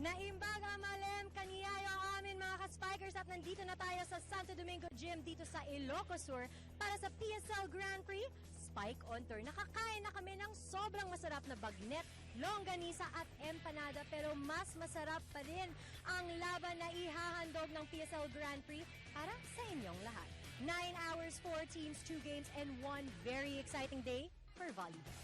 Naimbag ang malem kaniyayo ang amin mga ka-spikers at nandito na tayo sa Santo Domingo Gym dito sa Ilocos Sur para sa PSL Grand Prix Spike on Tour. Nakakain na kami ng sobrang masarap na bagnet, longganisa at empanada pero mas masarap pa din ang laban na ihahandog ng PSL Grand Prix para sa inyong lahat. 9 hours, 4 teams, 2 games and 1 very exciting day for volleyball.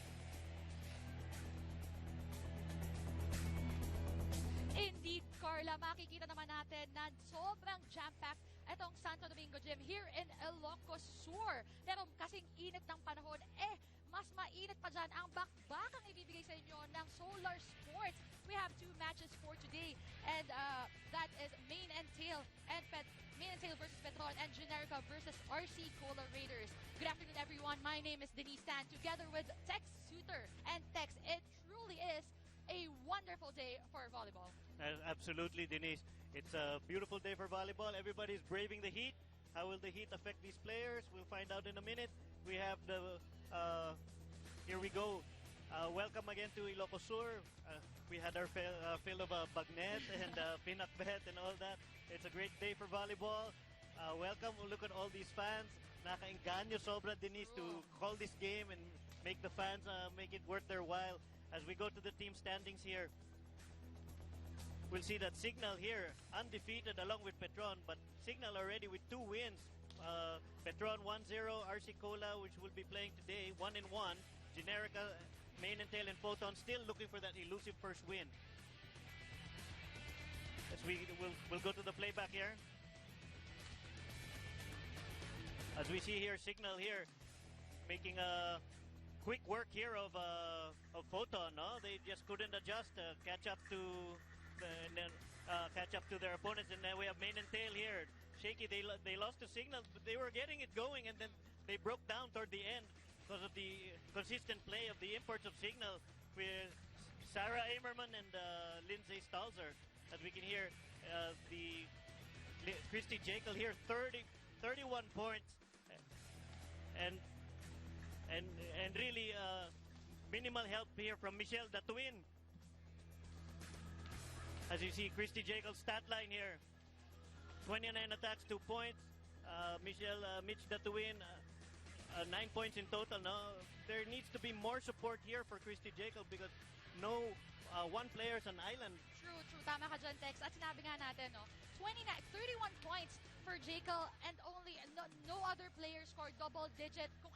Indeed, Carla, makikita naman natin na sobrang jam-packed itong Santo Domingo Gym here in Ilocos Sur. Pero kasing init ng panahon, mas mainit pa dyan ang bakbakang ibibigay sa inyo ng Solar Sports. We have 2 matches for today, and that is Main and Tail versus Petron, and Generica versus RC Cola Raiders. Good afternoon, everyone. My name is Denise Tan, together with Tex Suter. And Tex, it truly is a wonderful day for volleyball. Absolutely, Denise. It's a beautiful day for volleyball. Everybody's braving the heat. How will the heat affect these players? We'll find out in a minute. We have the, here we go. Welcome again to Ilocos Sur. We had our fill of bagnet and pinakbet and all that. It's a great day for volleyball. Welcome. Look at all these fans. Nakainganyo sobra, Denise, to call this game and make the fans make it worth their while. As we go to the team standings here, we'll see that Signal here, undefeated along with Petron, but Signal already with 2 wins. Petron 1-0, RC Cola, which will be playing today, 1-1. Generica, Main and Tail, and Photon still looking for that elusive first win. As we'll go to the playback here. As we see here, Signal here making a quick work here of Photon. No, they just couldn't adjust, catch up to their opponents, and then we have Main and Tail here. Shaky, they lost to Signal, but they were getting it going, and then they broke down toward the end because of the consistent play of the imports of Signal with Sarah Amerman and Lindsay Stalzer. As we can hear, the Christy Jekyll here, 31 points, and really minimal help here from Michelle the Twin. As you see, Christy Jekyll's stat line here, 29 attacks, 2 points. Mitch the Twin, 9 points in total. No, there needs to be more support here for Christy Jekyll because no one player's an island. True. Tama ka dyan, Tex. At sinabi nga natin, no, 31 points for Jekyll, and only no other player scored double digit. Kung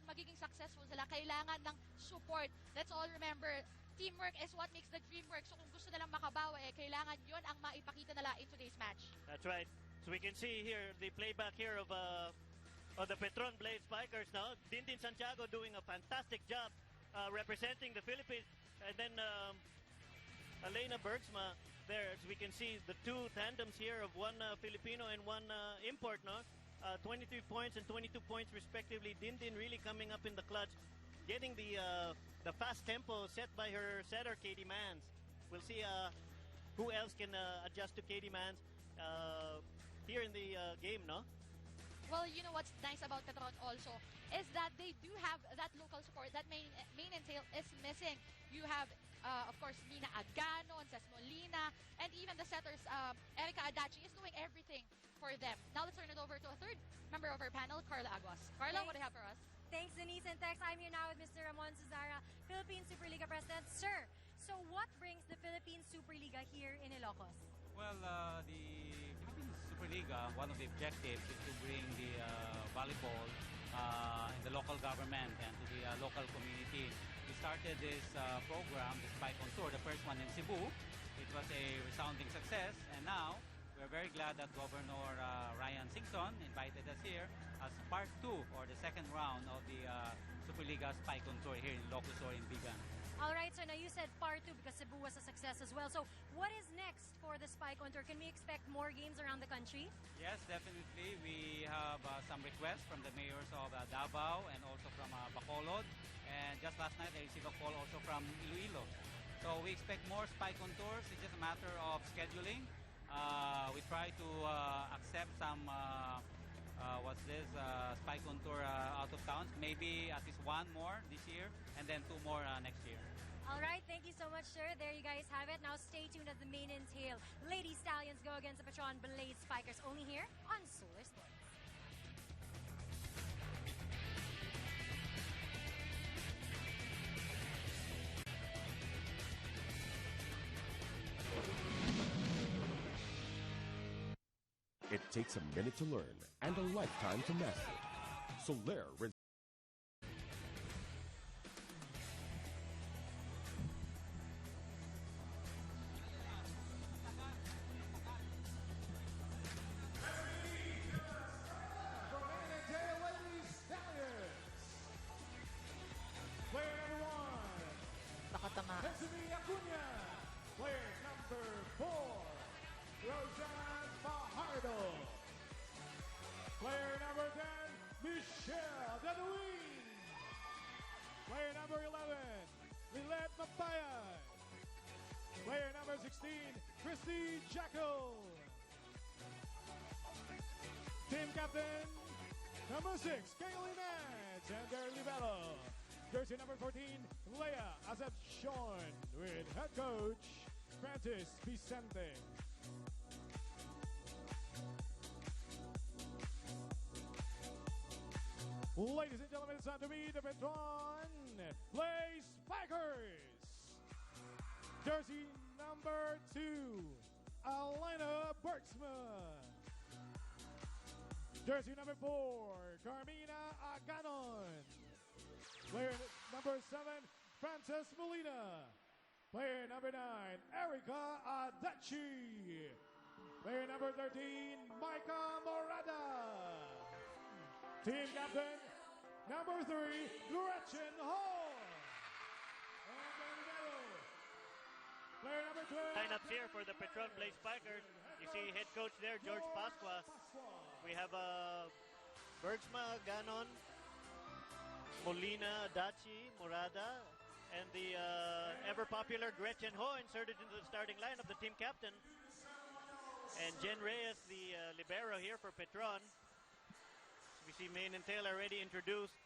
magiging successful sila, kailangan ng support. Let's all remember, teamwork is what makes the dream work. So kung gusto nilang makabawi, kailangan yun ang maipakita nila in today's match. That's right. So we can see here the playback here of the Petron Blade Spikers now. Dintin Santiago doing a fantastic job representing the Philippines. And then Elena Bergsma there, as we can see the 2 tandems here of 1 Filipino and 1 import, no? 23 points and 22 points respectively. Dintin really coming up in the clutch, getting the fast tempo set by her setter, Katie Mans. We'll see who else can adjust to Katie Mans here in the game, no? Well, you know what's nice about Petron also is that they do have that local support that Main and Tail is missing. You have, of course, Nina Agano and Ces Molina, and even the setters, Erica Adachi is doing everything for them. Now let's turn it over to a third member of our panel, Carla Aguas. Carla, what do you have for us? Thanks, Denise and Tex. I'm here now with Mr. Ramon Cesara, Philippine Superliga President. Sir, so what brings the Philippine Superliga here in Ilocos? Well, the Philippine Superliga, one of the objectives is to bring the volleyball in the local government and to the local community. We started this program, the Spike on Tour, the first one in Cebu. It was a resounding success, and now we're very glad that Governor Ryan Singson invited us here as part 2 or the second round of the Superliga Spike on Tour here in Ilocos Sur in Bigan. All right, so now you said part 2 because Cebu was a success as well. So what is next for the Spike on Tour? Can we expect more games around the country? Yes, definitely. We have some requests from the mayors of Davao and also from Bacolod. And just last night, I received a call also from Iloilo. So we expect more Spike on Tours. It's just a matter of scheduling. We try to accept some Spike on Tour out of town. Maybe at least 1 more this year and then 2 more next year. All right, thank you so much, sure, there you guys have it. Now stay tuned as the main entail. Lady Stallions go against the Petron Blade Spikers, only here on Solar Sports. It takes a minute to learn and a lifetime to master. Solaire Player number 1, Nakatama. Destiny Acuna. Player number 4, Roseanne Fajardo. Player number 10, Michelle Dadouin. Player number 11, Lilette Mabayan. Player number 16, Christy Jackal. Team captain, number 6, Kaylee Nance, and their libero, jersey number 14, Leia Acepcion, with head coach, Francis Vicente. Ladies and gentlemen, it's time to meet the Petron Blade Spikers. Jersey number 2, Alina Bergsma. Jersey number 4, Carmina Aganon. Player number 7, Frances Molina. Player number 9, Erica Adachi. Player number 13, Micah Morada. Team captain, number 3, Gretchen Hall. And the libero, player number 12. Lineups here for the Petron Blade Spikers. You see head coach there, George Pasqua. We have Bergsma, Ganon, Molina, Adachi, Morada, and the ever-popular Gretchen Ho inserted into the starting lineup, the team captain. And Jen Reyes, the libero here for Petron. We see Main and Tail already introduced.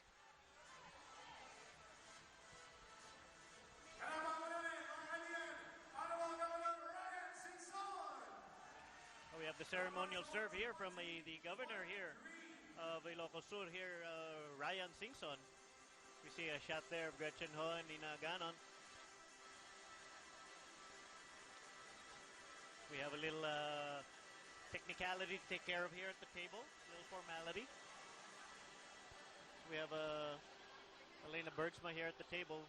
We have the ceremonial serve here from the governor here of Ilocos Sur here, Ryan Singson. We see a shot there of Gretchen Ho and Nina Ganon. We have a little technicality to take care of here at the table, a little formality. We have Elena Bergsma here at the table.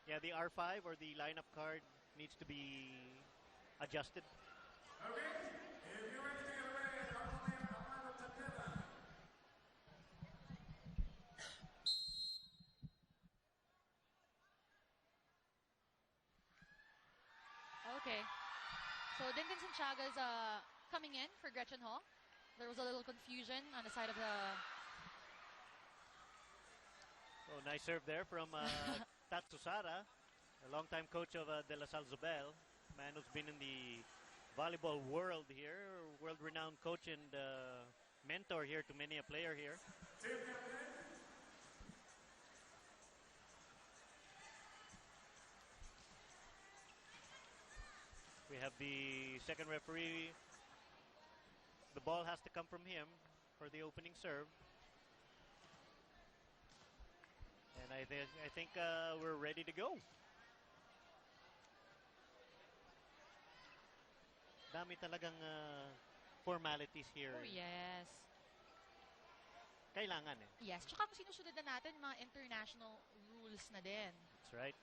Yeah, the R5 or the lineup card needs to be adjusted. Okay, if you're ready to get ready, Armando Tapera. Okay. So Dinkin Santiaga's coming in for Gretchen Ho. There was a little confusion on the side of the... Oh, nice serve there from Tatsu Sara, a longtime coach of De La Salle Zobel, man who's been in the volleyball world here, world-renowned coach and mentor here to many a player here. We have the second referee. The ball has to come from him for the opening serve. And I think we're ready to go. Dami talagang formalities here. Oh, yes. Kailangan eh. Yes. Tsaka kung sinusunod na natin, mga international rules na din. That's right.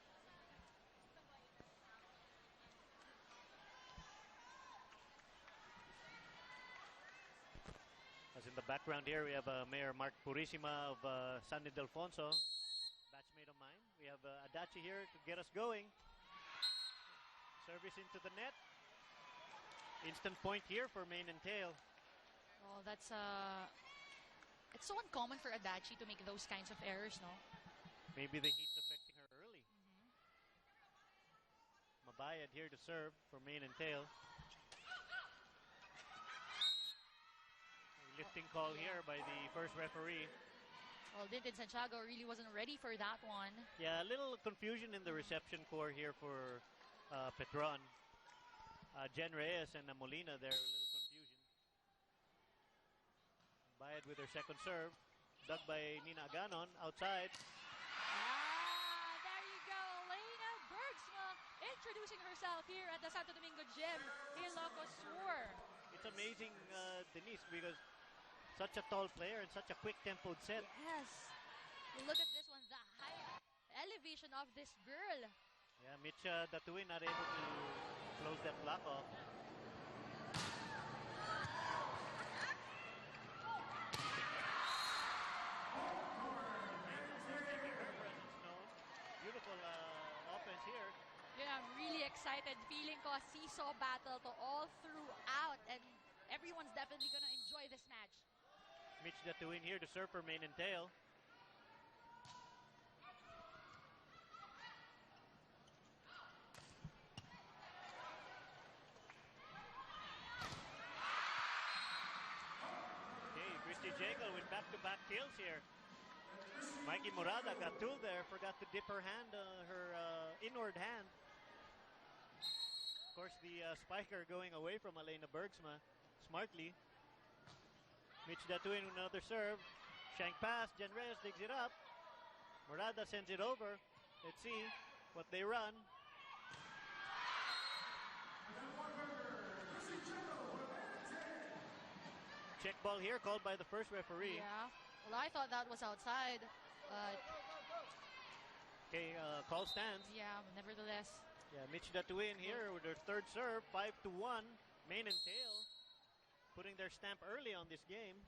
As in the background here, we have Mayor Mark Purisima of San Ildefonso, batchmate of mine. We have Adachi here to get us going. Service into the net. Instant point here for Main and Tail. Oh, that's it's so uncommon for Adachi to make those kinds of errors, no? Maybe the heat's affecting her early. Mabayad here to serve for Main and Tail. A lifting call here by the first referee. Well, Dintin Santiago really wasn't ready for that one. Yeah, a little confusion in the reception core here for Petron. Jen Reyes and Molina there, a little confusion. Bayad with her second serve. Dug by Nina Aganon outside. There you go. Elena Bergsma introducing herself here at the Santo Domingo Gym in Ilocos Sur. It's amazing, Denise, because such a tall player and such a quick tempoed set. Yes. Look at this one, the high elevation of this girl. Yeah, Mitch Datuin not able to close that block off. Beautiful offense here. Yeah, I'm really excited. Feeling ko a seesaw battle to all throughout, and everyone's definitely gonna enjoy this match. Mitch Datuin here to serve for Main and Tail. Okay, Christy Jekyll with back-to-back kills here. Mikey Morada got two there, forgot to dip her hand, her inward hand. Of course, the spiker going away from Elena Bergsma smartly. Mitch Datuin with another serve. Shank pass, Jen Reyes digs it up. Morada sends it over. Let's see what they run. Check ball here called by the first referee. Yeah. Well, I thought that was outside, but Okay, call stands. yeah, nevertheless. Yeah, Mitch Datuin here with their third serve, 5-1. Main and Tail putting their stamp early on this game.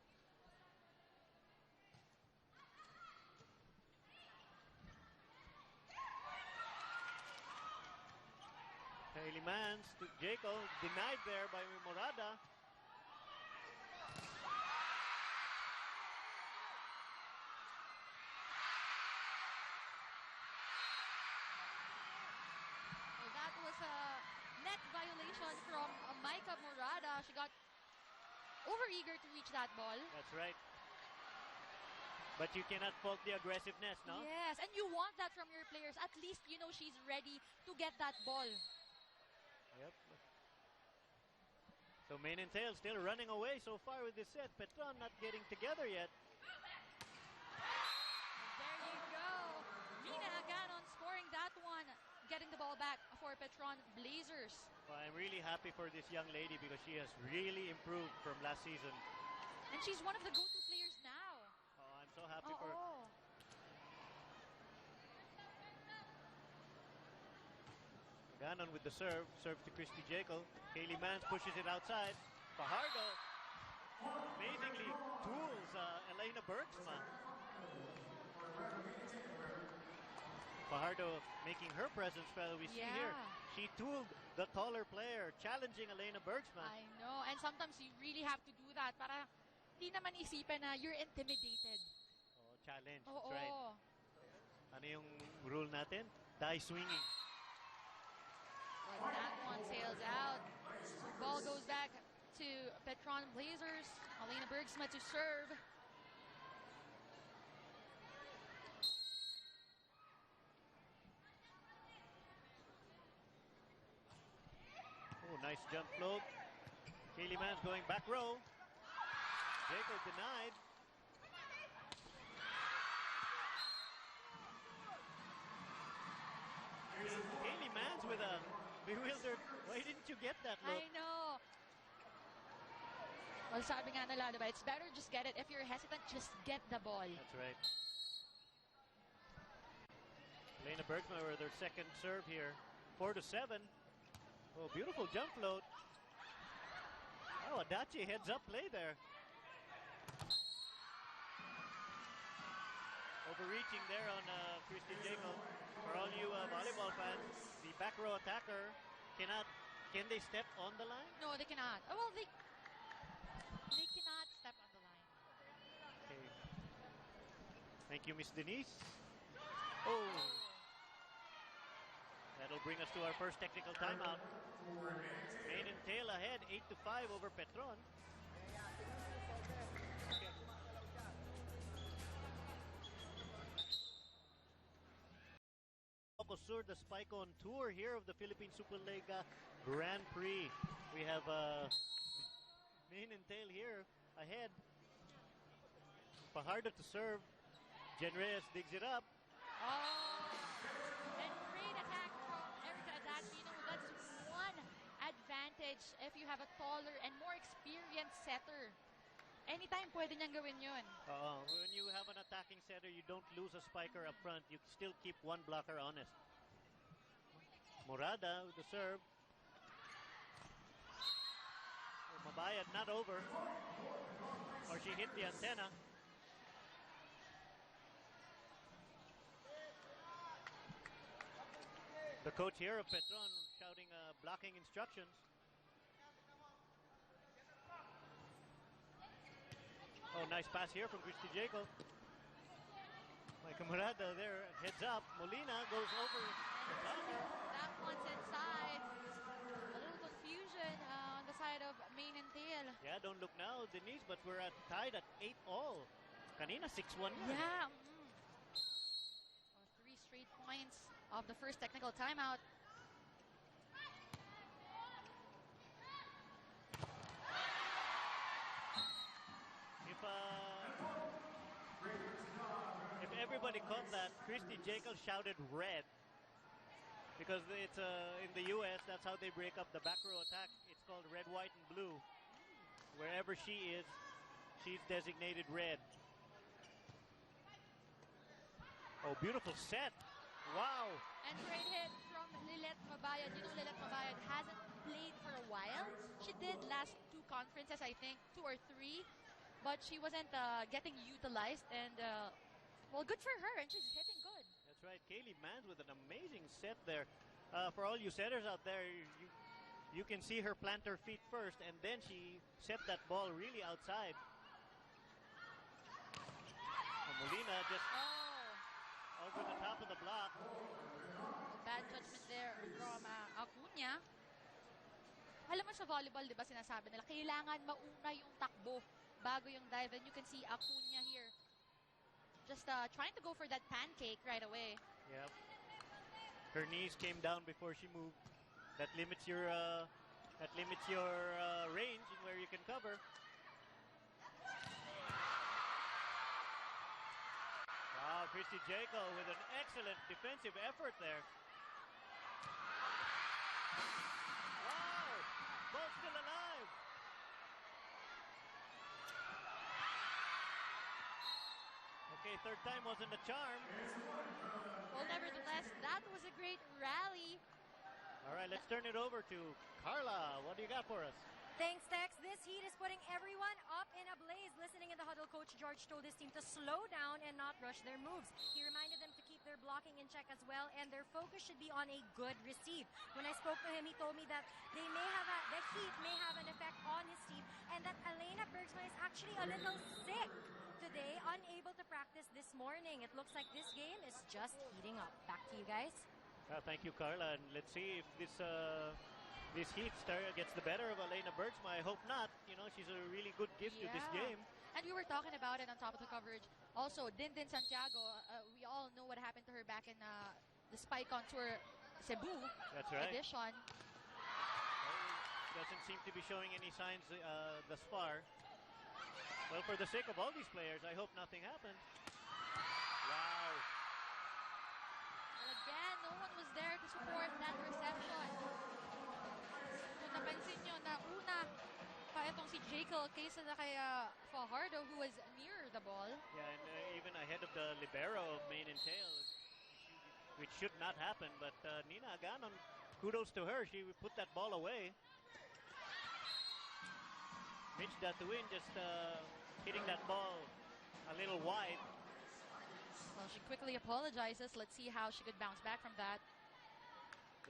Hailey Mans to Jacob, denied there by Morada. Well, that was a net violation from Maika Morada. She got overeager to reach that ball. That's right. But you cannot fault the aggressiveness, no? Yes, and you want that from your players. At least you know she's ready to get that ball. Yep. So Main and Tail still running away so far with this set. Petron not getting together yet. There you go. Nina Aganon scoring that one. Getting the ball back for Petron Blazers. Well, I'm really happy for this young lady because she has really improved from last season. And she's one of the go-to players now. Oh, I'm so happy for her. Oh. Ganon with the serve. Serve to Christy Jekyll. Kaylee Mans pushes it outside. Fajardo amazingly tools Elena Bergsma. Fajardo making her presence felt we see here. Yeah. She tooled the taller player, challenging Elena Bergsma. I know. And sometimes you really have to do that para di naman isipin na you're intimidated. Oh, challenge. Oo. That's right. Ano yung rule natin? Die swinging. But that one sails out. Ball goes back to Petron Blazers. Elena Bergsma to serve. Oh, nice jump float. Kaylee Mans going back row. Jacob denied. Kaylee Mans with a bewildered, why didn't you get that look? I know. Well, sabi nga nila, diba, it's better just get it. If you're hesitant, just get the ball. That's right. Elena Bergsma with their second serve here. 4-7. Oh, beautiful jump float. Oh, Adachi heads up play there. Overreaching there on Christy Jacob. For all you volleyball fans, the back row attacker can they step on the line? No, they cannot. Oh, well, they cannot step on the line. Okay. Thank you, Miss Denise. Oh. That'll bring us to our first technical timeout. Main and Tail ahead, 8-5 over Petron. Ilocos Sur, the Spike on Tour here of the Philippine Superliga Grand Prix. We have Main and Tail here ahead. Fajardo to serve. Jen Reyes digs it up. Oh, and great attack from Erica Adachi. You know, that's one advantage if you have a taller and more experienced setter. Anytime pwede niyang gawin yun. When you have an attacking setter, you don't lose a spiker up front. You still keep one blocker honest. Morada with the serve. Oh, Mabayad not over. Or she hit the antenna. The coach here of Petron shouting blocking instructions. Oh, nice pass here from Christy Jacob. Micah Morada there, heads up. Molina goes over the blocker. That one's inside. A little confusion on the side of Main and Tail. Yeah, don't look now, Denise, but we're tied at 8-all. Kanina 6-1. Yeah. Oh, 3 straight points of the first technical timeout. If everybody caught that, Christy Jekyll shouted red. Because it's in the US, that's how they break up the back row attack. It's called red, white, and blue. Wherever she is, she's designated red. Oh, beautiful set. Wow. And great hit from Lilet Mabayad. You know, Lilet Mabayad hasn't played for a while. She did last 2 conferences, I think, 2 or 3. But she wasn't getting utilized. And, well, good for her. And she's hitting good. That's right. Kaylee Mans with an amazing set there. For all you setters out there, you can see her plant her feet first. And then she set that ball really outside. And Molina just over the top of the block. Bad judgment there from Acuna. Alam mo sa volleyball, di ba sinasabi nila, kailangan mauna yung takbo bago yung dive. And you can see Acuna here just trying to go for that pancake right away. Yep. Her knees came down before she moved. That limits your range in where you can cover. Wow, Christy Jacob with an excellent defensive effort there. Wow, ball still alive. Okay, third time wasn't a charm. Well, nevertheless, that was a great rally. All right, let's turn it over to Carla. What do you got for us? Thanks, Tex. This heat is putting everyone up in a blaze. Listening in the huddle, Coach George told his team to slow down and not rush their moves. He reminded them to keep their blocking in check as well, and their focus should be on a good receive. When I spoke to him, he told me that the heat may have an effect on his team, and that Elena Bergsma is actually a little sick today, unable to practice this morning. It looks like this game is just heating up. Back to you guys. Thank you, Carla. And let's see if this heat gets the better of Elena Bergsma. I hope not. You know, she's a really good gift to this game. And we were talking about it on top of the coverage. Also, Dindin Santiago, we all know what happened to her back in the Spike on Tour Cebu That's right. edition. Doesn't seem to be showing any signs thus far. Well, for the sake of all these players, I hope nothing happened. Wow. Well, again, no one was there to support that reception. Kung napansin nyo na una pa itong si Jekyll kaysa na kay Fajardo, who was near the ball. Yeah, and even ahead of the libero of Main and Tail, which should not happen. But Nina Aganon, kudos to her. She put that ball away. Mitch Datuin just hitting that ball a little wide. Well, she quickly apologizes. Let's see how she could bounce back from that.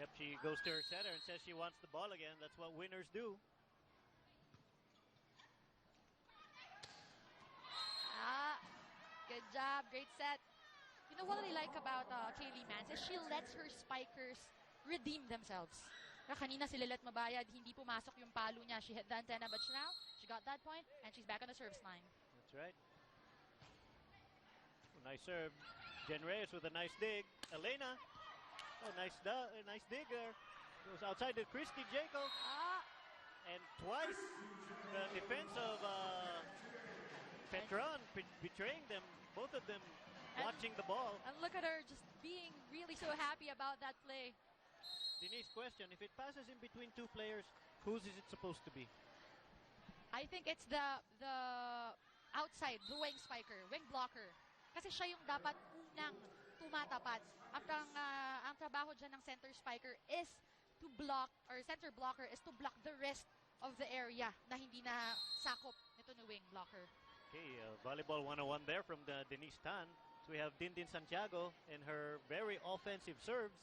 Yep, she goes to her setter and says she wants the ball again. That's what winners do. Good job. Great set. You know what I like about Kaylee Mans is she lets her spikers redeem themselves. Kanina si Lilet Mabayad, hindi pumasok yung palo niya. She hit the antenna, but now she got that point and she's back on the service line. That's right. Nice serve. Jen Reyes with a nice dig. Elena. Oh, nice dig there. Goes outside to Christy Jekyll. And twice the defense of Petron betraying them, both of them watching the ball. And look at her just being really so happy about that play. Denise, question, if it passes in between two players, whose is it supposed to be? I think it's the outside, the wing spiker, wing blocker. Kasi siya yung dapat unang tumatapat. Ang trabaho dyan ng center spiker is to block, or center blocker is to block the rest of the area na hindi na sakop nito ni wing blocker. Okay, volleyball 101 there from Denise Tan. So we have Dindin Santiago and her very offensive serves.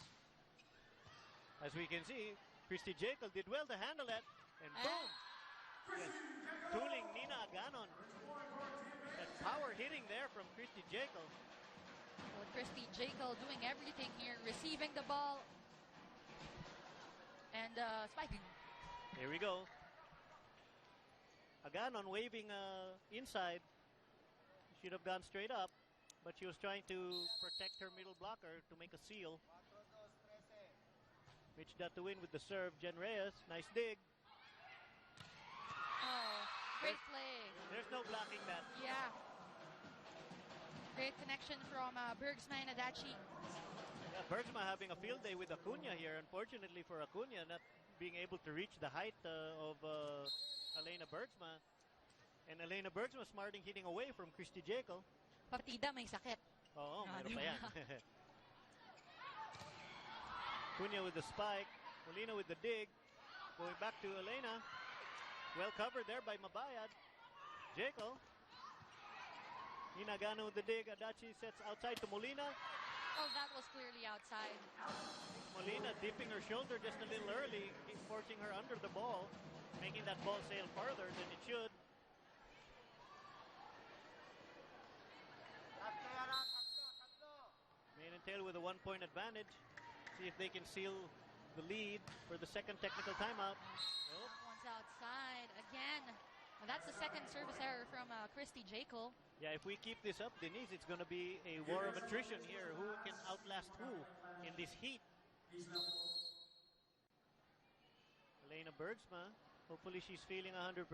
As we can see, Christy Jekyll did well to handle it. And boom! Yes, tooling Nina Aganon. That power hitting there from Christy Jekyll. Well, Christy Jekyll doing everything here, receiving the ball and spiking. Here we go. Aganon waving inside. Should have gone straight up, but she was trying to protect her middle blocker to make a seal. Mitch got to win with the serve. Jen Reyes, nice dig. Oh, great play. There's no blocking that. Yeah. Great connection from Bergsma and Adachi. Yeah, Bergsma having a field day with Acuna here. Unfortunately for Acuna, not being able to reach the height of Elena Bergsma. And Elena Bergsma smarting hitting away from Christy Jekyll. Partida may sakit. Oo, meron di pa ba? yan. Acuna with the spike. Molina with the dig. Going back to Elena. Well covered there by Mabayad. Jekyll. Hinagano with the dig. Adachi sets outside to Molina. Oh, that was clearly outside. Molina dipping her shoulder just a little early, forcing her under the ball, making that ball sail farther than it should. Main and tail with a 1-point advantage. See if they can seal the lead for the second technical timeout. Nope. That one's outside again. Well, that's the second service error from Christy Jekyll. Yeah, if we keep this up, Denise, it's going to be a war of attrition here. Who can outlast who in this heat? Elena Bergsma, hopefully she's feeling 100%.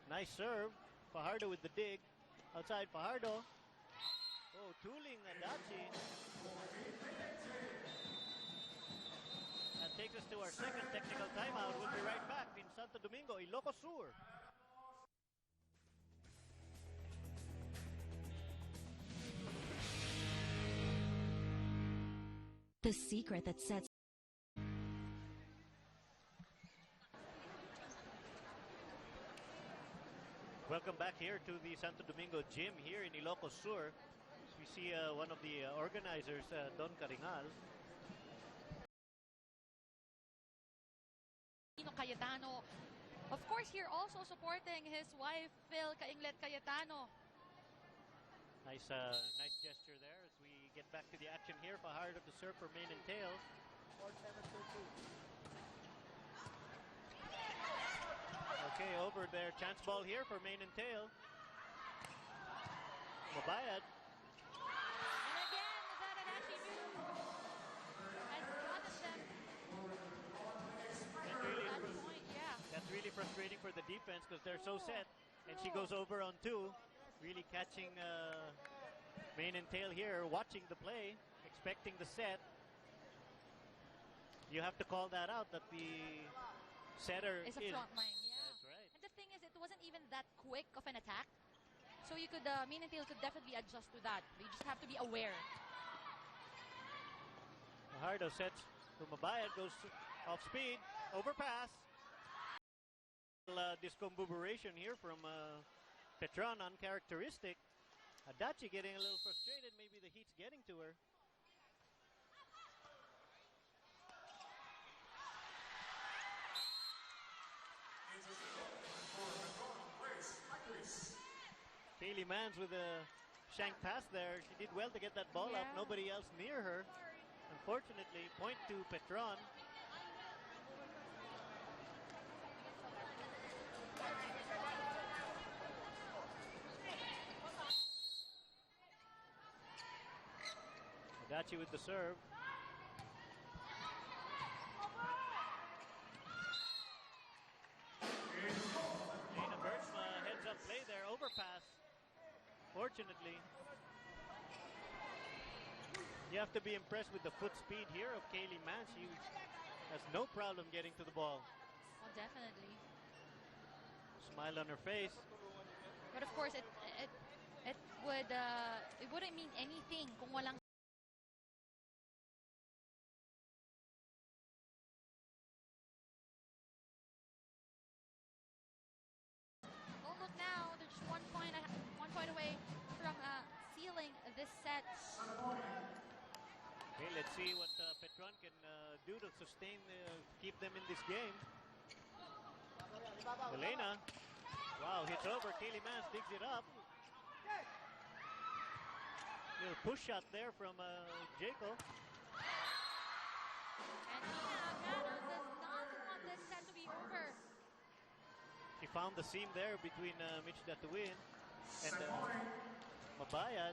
Nice serve. Fajardo with the dig. Outside Fajardo. Oh, tooling Adachi. That takes us to our second technical timeout. We'll be right back in Santo Domingo, Ilocos Sur. The secret that sets Welcome back here to the Santo Domingo gym here in Ilocos Sur. We see one of the organizers, Don Caringal. Cayetano. Of course, here also supporting his wife, Phil Kainglet Cayetano. Nice gesture there as we get back to the action here. Fajardo to serve for main and tail. Okay, over there. Chance ball here for main and tail. Mabayad. And again, that Adachi move has gotten them that point, yeah. That's really frustrating for the defense because they're so set. And she goes over on two. Really catching main and tail here, watching the play, expecting the set. You have to call that out that the setter It's a front line, yeah. That's right. And the thing is, it wasn't even that quick of an attack. So you could, Main and Tail could definitely adjust to that. They just have to be aware. Fajardo sets to Mabayad, goes off speed, overpass. Discombuberation here from Petron, uncharacteristic. Adachi getting a little frustrated. Maybe the heat's getting to her. Kaylee Mans with a shank pass there. She did well to get that ball up. Yeah. Nobody else near her. Unfortunately, point to Petron. Adachi with the serve. Lena Bergsma heads up play there, overpass. Fortunately. You have to be impressed with the foot speed here of Kaylee Mann. She has no problem getting to the ball. Oh, definitely. Smile on her face. But of course, it wouldn't mean anything kung walang Oh, look now, they're just 1 point away from sealing this set. Okay, let's see what Petron can do to sustain, keep them in this game. Elena, wow, hits over. Kaylee Mans digs it up. Little push shot there from Jacob. And Nina Agano does not want this set to be over. She found the seam there between Mitch Datuin and Mabayad.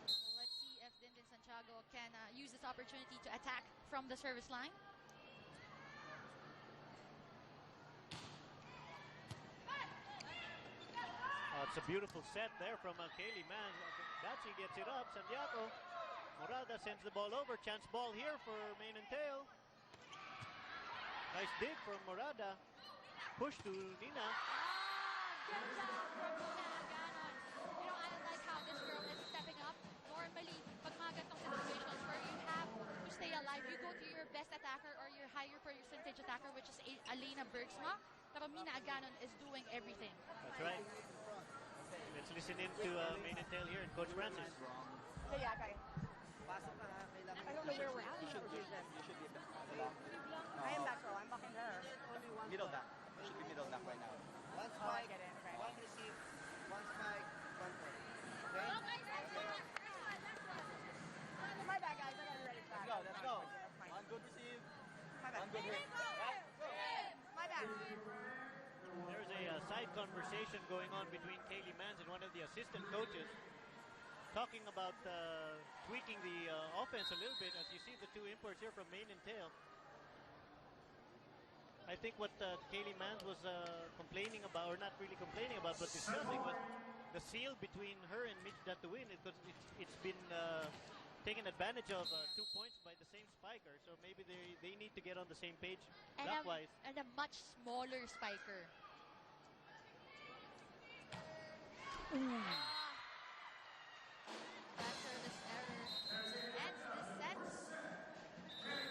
Let's see if Dindin Santiago can use this opportunity to attack from the service line. It's a beautiful set there from Kaylee Mann. Dachi gets it up. Santiago. Morada sends the ball over. Chance ball here for Mane and Tail. Nice dig from Morada. Push to Nina. Good job from Nina Aganon. You know, I like how this girl is stepping up. Normally, pag mga ganitong situations where you have to stay alive, you go to your best attacker or your higher percentage attacker, which is Elena Bergsma. Pero Nina Aganon is doing everything. That's right. Let's listen in to Mane and Tail here and Coach Francis. I don't know where we're at. You should be back. I am back row. I'm behind her. Middle back. You should be middle back right now. One Oh, I spike, get it. Okay. one receive, one spike, one point. Okay? My bad, guys. I got it ready. Let's go, let's go. That's fine. One good receive, My bad. one good hit. My bad. There's a side conversation going on between Kaylee Mans and one of the assistant coaches, talking about tweaking the offense a little bit. As you see the two imports here from Mane and Tail. I think what Kaylee Mans was complaining about, or not really complaining about, but discussing, was the seal between her and Mitch Datuin. It's been taken advantage of 2 points by the same spiker, so maybe they need to get on the same page block-wise. And a much smaller spiker. That service error ends the set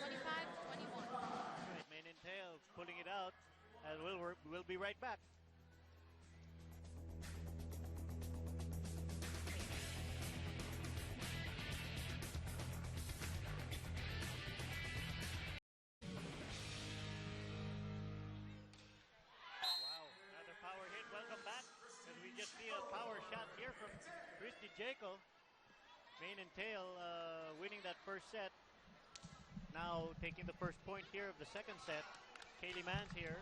25-21. Right, Mane and Tail pulling it out, and we'll be right back. Wow, another power hit. Welcome back. As we just see a power shot here from Christy Jaco. Mane and Tail winning that first set. Now taking the first point here of the second set. Kaylee Mans here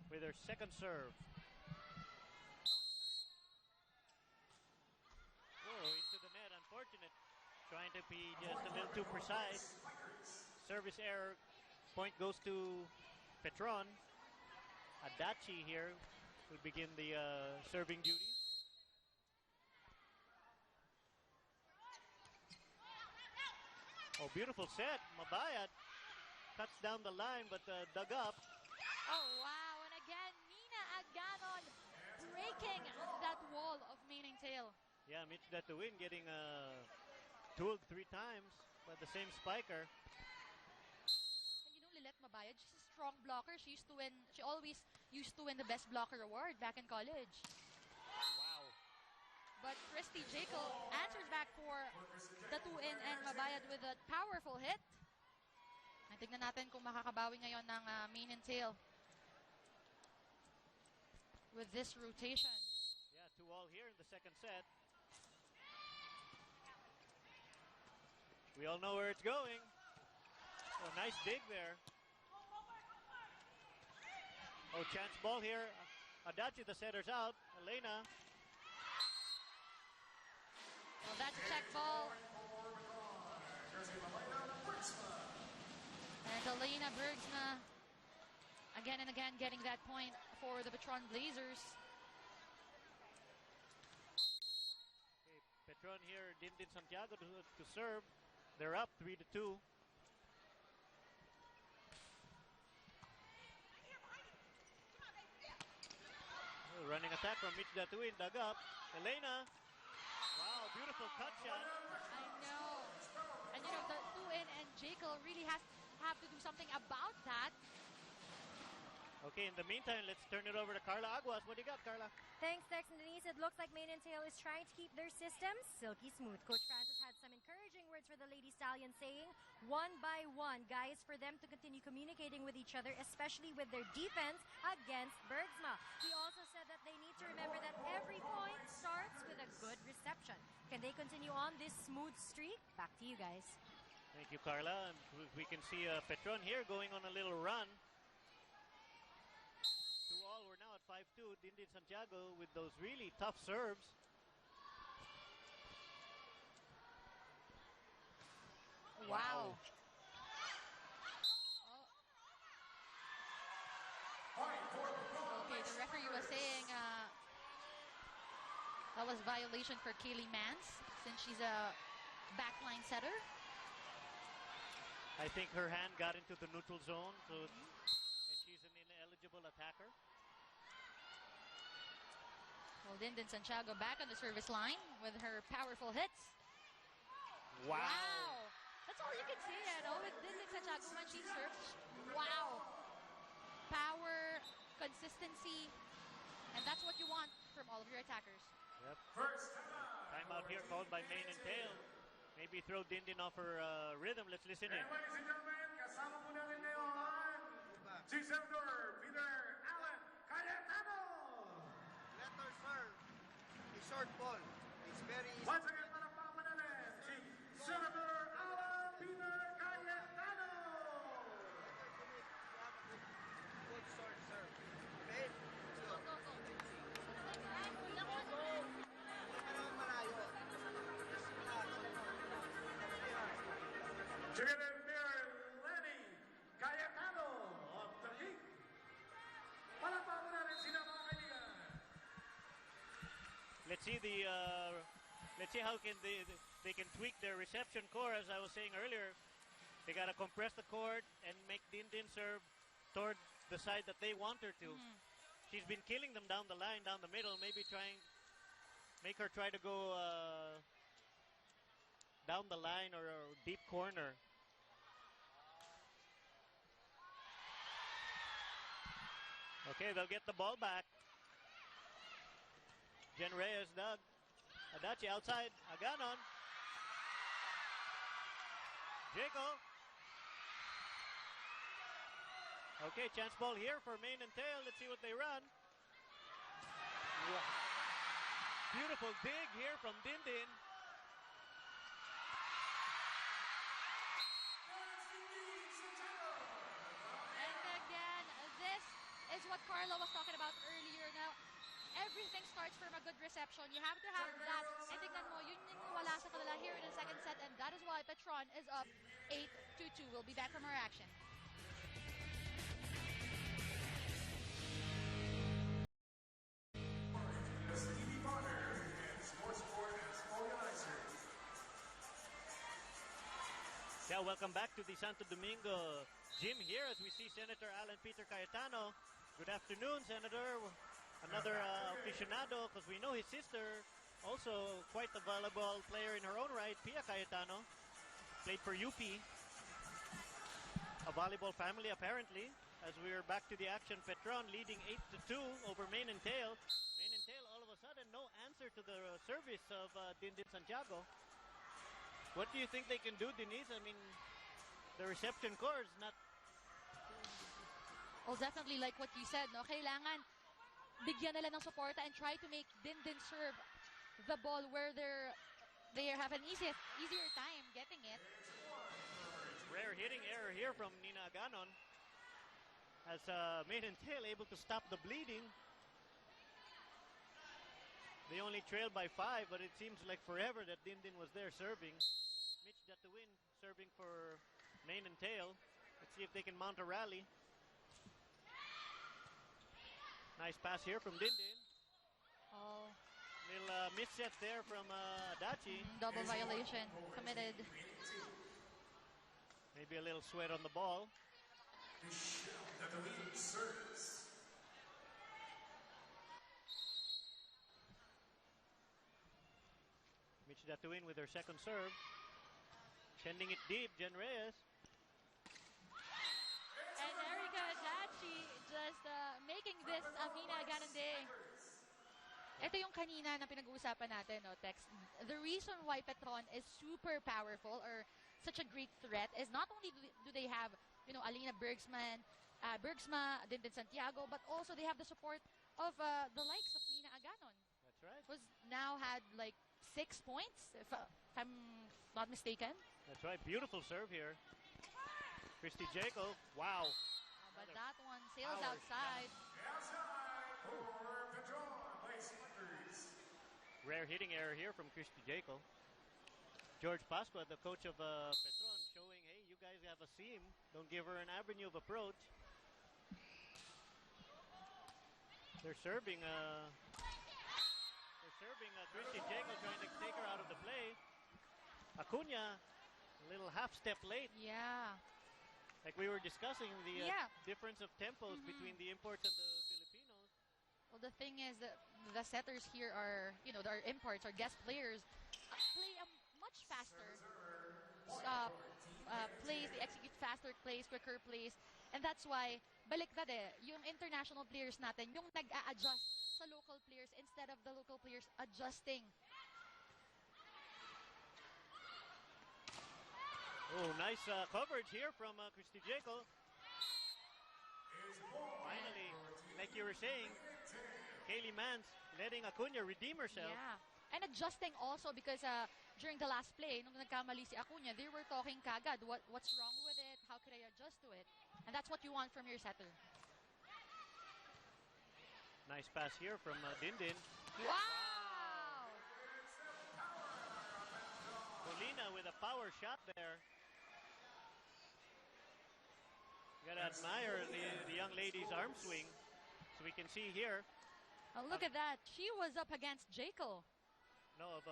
with her second serve. Oh, into the net, unfortunate. Trying to be just a little too precise. Service error. Point goes to Petron. Adachi here will begin the serving duties. Oh, beautiful set. Mabayad cuts down the line but dug up. Oh, wow. And again, Nina Aganon breaking that wall of Mane and Tail. Yeah, Mitch Datuin getting tooled 3 times by the same spiker. And you know, Lilette Mabayad, she's a strong blocker. She always used to win the best blocker award back in college. Wow. But Christy Jaco answers back for Datuin and Mabayad with a powerful hit. At tignan natin kung makakabawi ngayon ng Mane and Tail with this rotation. Yeah, 2-all here in the second set. We all know where it's going. Oh, nice dig there. Oh, chance ball here. Adachi, the setter's out. Elena. Well, that's a check ball. again and again getting that point for the Petron Blazers. Okay, Petron here, Dindin Santiago to serve. They're up 3-2. Running attack from Mitch Datuin, dug up. Elena. Wow, beautiful cut shot. I know. And you know, the Tuin and Jekyll really have to do something about that. Okay, in the meantime, let's turn it over to Carla Aguas. What do you got, Carla? Thanks, Dex and Denise. It looks like Main and Tail is trying to keep their systems silky smooth. Coach Francis had some encouraging words for the Lady Stallions, saying, one by one, guys, for them to continue communicating with each other, especially with their defense against Bergsma. He also said that they need to remember that every point starts with a good reception. Can they continue on this smooth streak? Back to you guys. Thank you, Carla. And we can see Petron here going on a little run. 2-all, we're now at 5-2. Dindin Santiago with those really tough serves. Wow. Okay, the referee was saying that was violation for Kaylee Mans since she's a backline setter. I think her hand got into the neutral zone, so and she's an ineligible attacker. Well, Dindin Santiago back on the service line with her powerful hits. Wow. That's all you can say, with Dindin Santiago when she serves. Wow. Power, consistency, and that's what you want from all of your attackers. Yep. Timeout here called by Main and Tail. Maybe throw Dindin off her rhythm. Let's listen in. Ladies and gentlemen, kasama po natin ngayon si Senator Peter Allen Cayetano. Let her serve. A short ball. It's very easy. Once again, palakpakan po natin si Senator Allen Peter Cayetano. Good short serve. Okay? So, Together, Mayor Lenny Cayetano of the Heat. Palakpakan po natin sila, mga kaibigan. Let's see how can they can tweak their reception core. As I was saying earlier, they gotta compress the court and make Dindin serve toward the side that they want her to. She's been killing them down the line, down the middle. Maybe make her try to go down the line or deep corner. Okay, they'll get the ball back. Jen Reyes dug. Adachi outside. Aganon. Jaco. Okay, chance ball here for Main and Tail. Let's see what they run. Wow. Beautiful dig here from Dindin. And again, this is what Carla was talking about earlier. Now, everything starts from a good reception. You have to have that. And tignan mo, yun yung wala sa kanila here in the second set. And that is why Petron is up 8-2. We'll be back from our action. Yeah, welcome back to the Santo Domingo gym here as we see Senator Alan Peter Cayetano. Good afternoon, Senator. Another aficionado, because we know his sister, also quite a volleyball player in her own right, Pia Cayetano. Played for UP. A volleyball family, apparently. As we're back to the action, Petron leading 8-2 over Main and Tail. Main and Tail, all of a sudden, no answer to the service of Dindin Santiago. What do you think they can do, Denise? I mean, the reception core is not... Well, definitely like what you said, no? Kailangan bigyan nila ng suporta and try to make Dindin serve the ball where they have an easier time getting it. Rare hitting error here from Nina Aganon. As Main and Tail able to stop the bleeding. They only trailed by 5, but it seems like forever that Dindin was there serving. Mitch Datuin serving for Main and Tail. Let's see if they can mount a rally. Nice pass here from Dindin. Oh, Little misset there from Adachi. double violation committed. Maybe a little sweat on the ball. Mitch Datuin with her second serve. Sending it deep, Jen Reyes. And Erika Adachi just making this Amina Ganande. Ito yung kanina na pinag-uusapan natin, no, Tex. The reason why Petron is super powerful or such a great threat is not only do they have, you know, Alina Bergsma, Dindin Santiago, but also they have the support of the likes of Mina Aganon. That's right. Who's now had like 6 points, if I'm not mistaken. That's right. Beautiful serve here. Christy Jaco. Wow. But that one sails Power outside. Rare hitting error here from Christy Jaco. George Pascua, the coach of Petron, showing, hey, you guys have a seam. Don't give her an avenue of approach. They're serving Christy Jaco, trying to take her out of the play. Acuna, a little half step late. Yeah. Like we were discussing, the Yeah. difference of tempos between the imports and the Filipinos. Well, the thing is that the setters here are, you know, our imports, our guest players, play a much faster plays. They execute faster plays, quicker plays. And that's why, baliktad yung international players natin, yung nag-a-adjust sa local players instead of the local players adjusting. Oh, nice coverage here from Christy Jaco. Finally, like you were saying, Kaylee Mans letting Acuna redeem herself. Yeah. And adjusting also because during the last play, nung nagkamali si Acuna, they were talking kagad, what's wrong with it? How could I adjust to it? And that's what you want from your setter. Nice pass here from Dindin. Wow! Molina with a power shot there. You gotta admire the young lady's arm swing. So we can see here. Oh, look at that. She was up against Jaco. No, of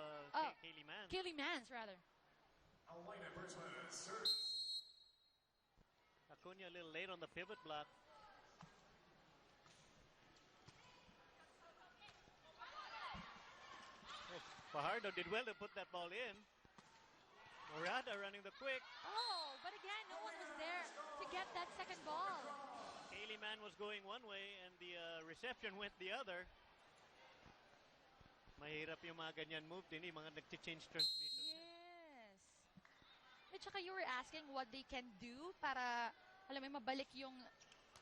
Kaylee Mans. Kaylee Mans, rather. Acuna a little late on the pivot block. Oh, Fajardo did well to put that ball in. Morada running the quick. Oh, but again, no one was there to get that second ball. Kaylee Mann was going one way and the reception went the other. Mahirap yung mga ganyan move din, mga nag-change transmission. Yes. At saka you were asking what they can do para, alam mo, mabalik yung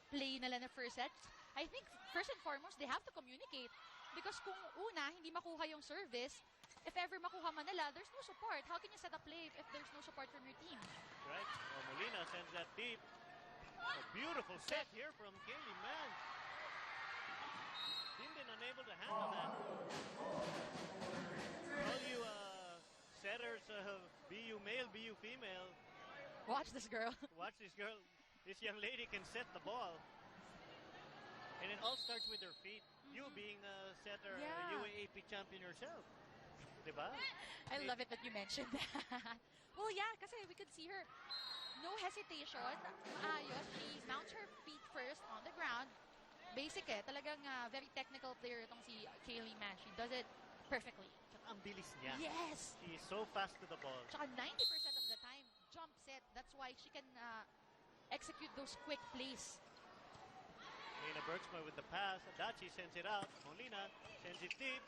play nila na first set. I think, first and foremost, they have to communicate. Because kung una, hindi makuha yung service, if ever makuha man nila, there's no support. How can you set a play if there's no support from your team? Right. Oh, Molina sends that deep. A beautiful set here from Kaylee Mann. Dindin unable to handle that. All you setters, BU male, BU female, Watch this girl. watch this girl. This young lady can set the ball. And it all starts with her feet. You being a setter, Yeah. UAAP champion yourself. Diba? I love it that you mentioned that. Well, yeah, kasi we could see her. No hesitation. Ayos. She mounts her feet first on the ground. Basic Talagang very technical player itong si Kaylee Mann. She does it perfectly. Ang bilis niya. Yes! She is so fast to the ball. Tsaka 90% of the time, jump set. That's why she can execute those quick plays. Lena Bergsma with the pass. Adachi sends it out. Molina sends it deep.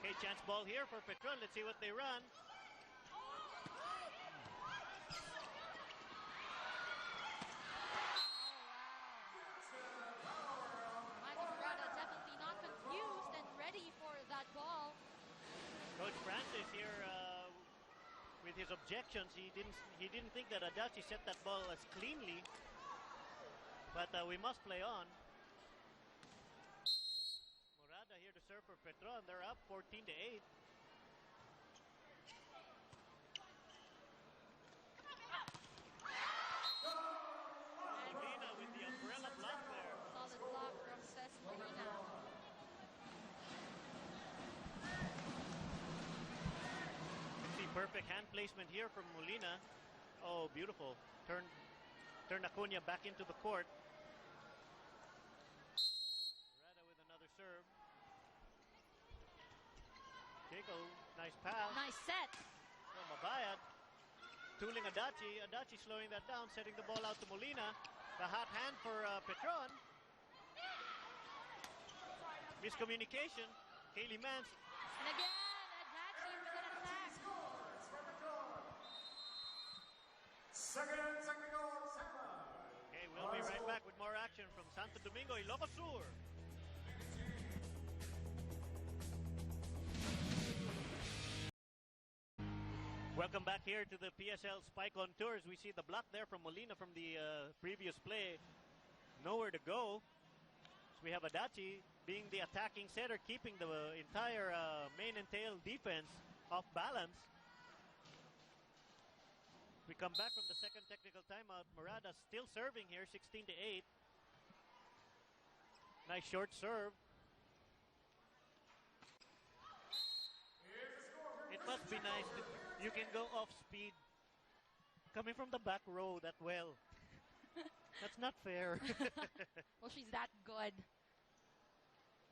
Okay, chance ball here for Petron. Let's see what they run. Michael Morada definitely not confused and ready for that ball. Coach Francis here with his objections. He didn't think that Adachi set that ball as cleanly. But we must play on. Morada here to serve for Petron. They're up 14-8. Molina with the umbrella. Perfect hand placement here from Molina. Oh, beautiful. Turn Acuna back into the court. Murata with another serve. Keiko, nice pass. Nice set. Oh, Mabayad. Tooling Adachi. Adachi slowing that down, setting the ball out to Molina. The hot hand for Petron. Miscommunication. Kaylee Mans. And again, Adachi with an attack. Second technical timeout. Okay, we'll be right back with more action from Santo Domingo, Ilocos Sur. Welcome back here to the PSL Spike on Tours. We see the block there from Molina from the previous play. Nowhere to go. So we have Adachi being the attacking setter, keeping the entire main and tail defense off balance. We come back from the second technical timeout. Murata still serving here, 16-8. Nice short serve. It must be nice that you can go off speed coming from the back row that well. That's not fair. Well, she's that good.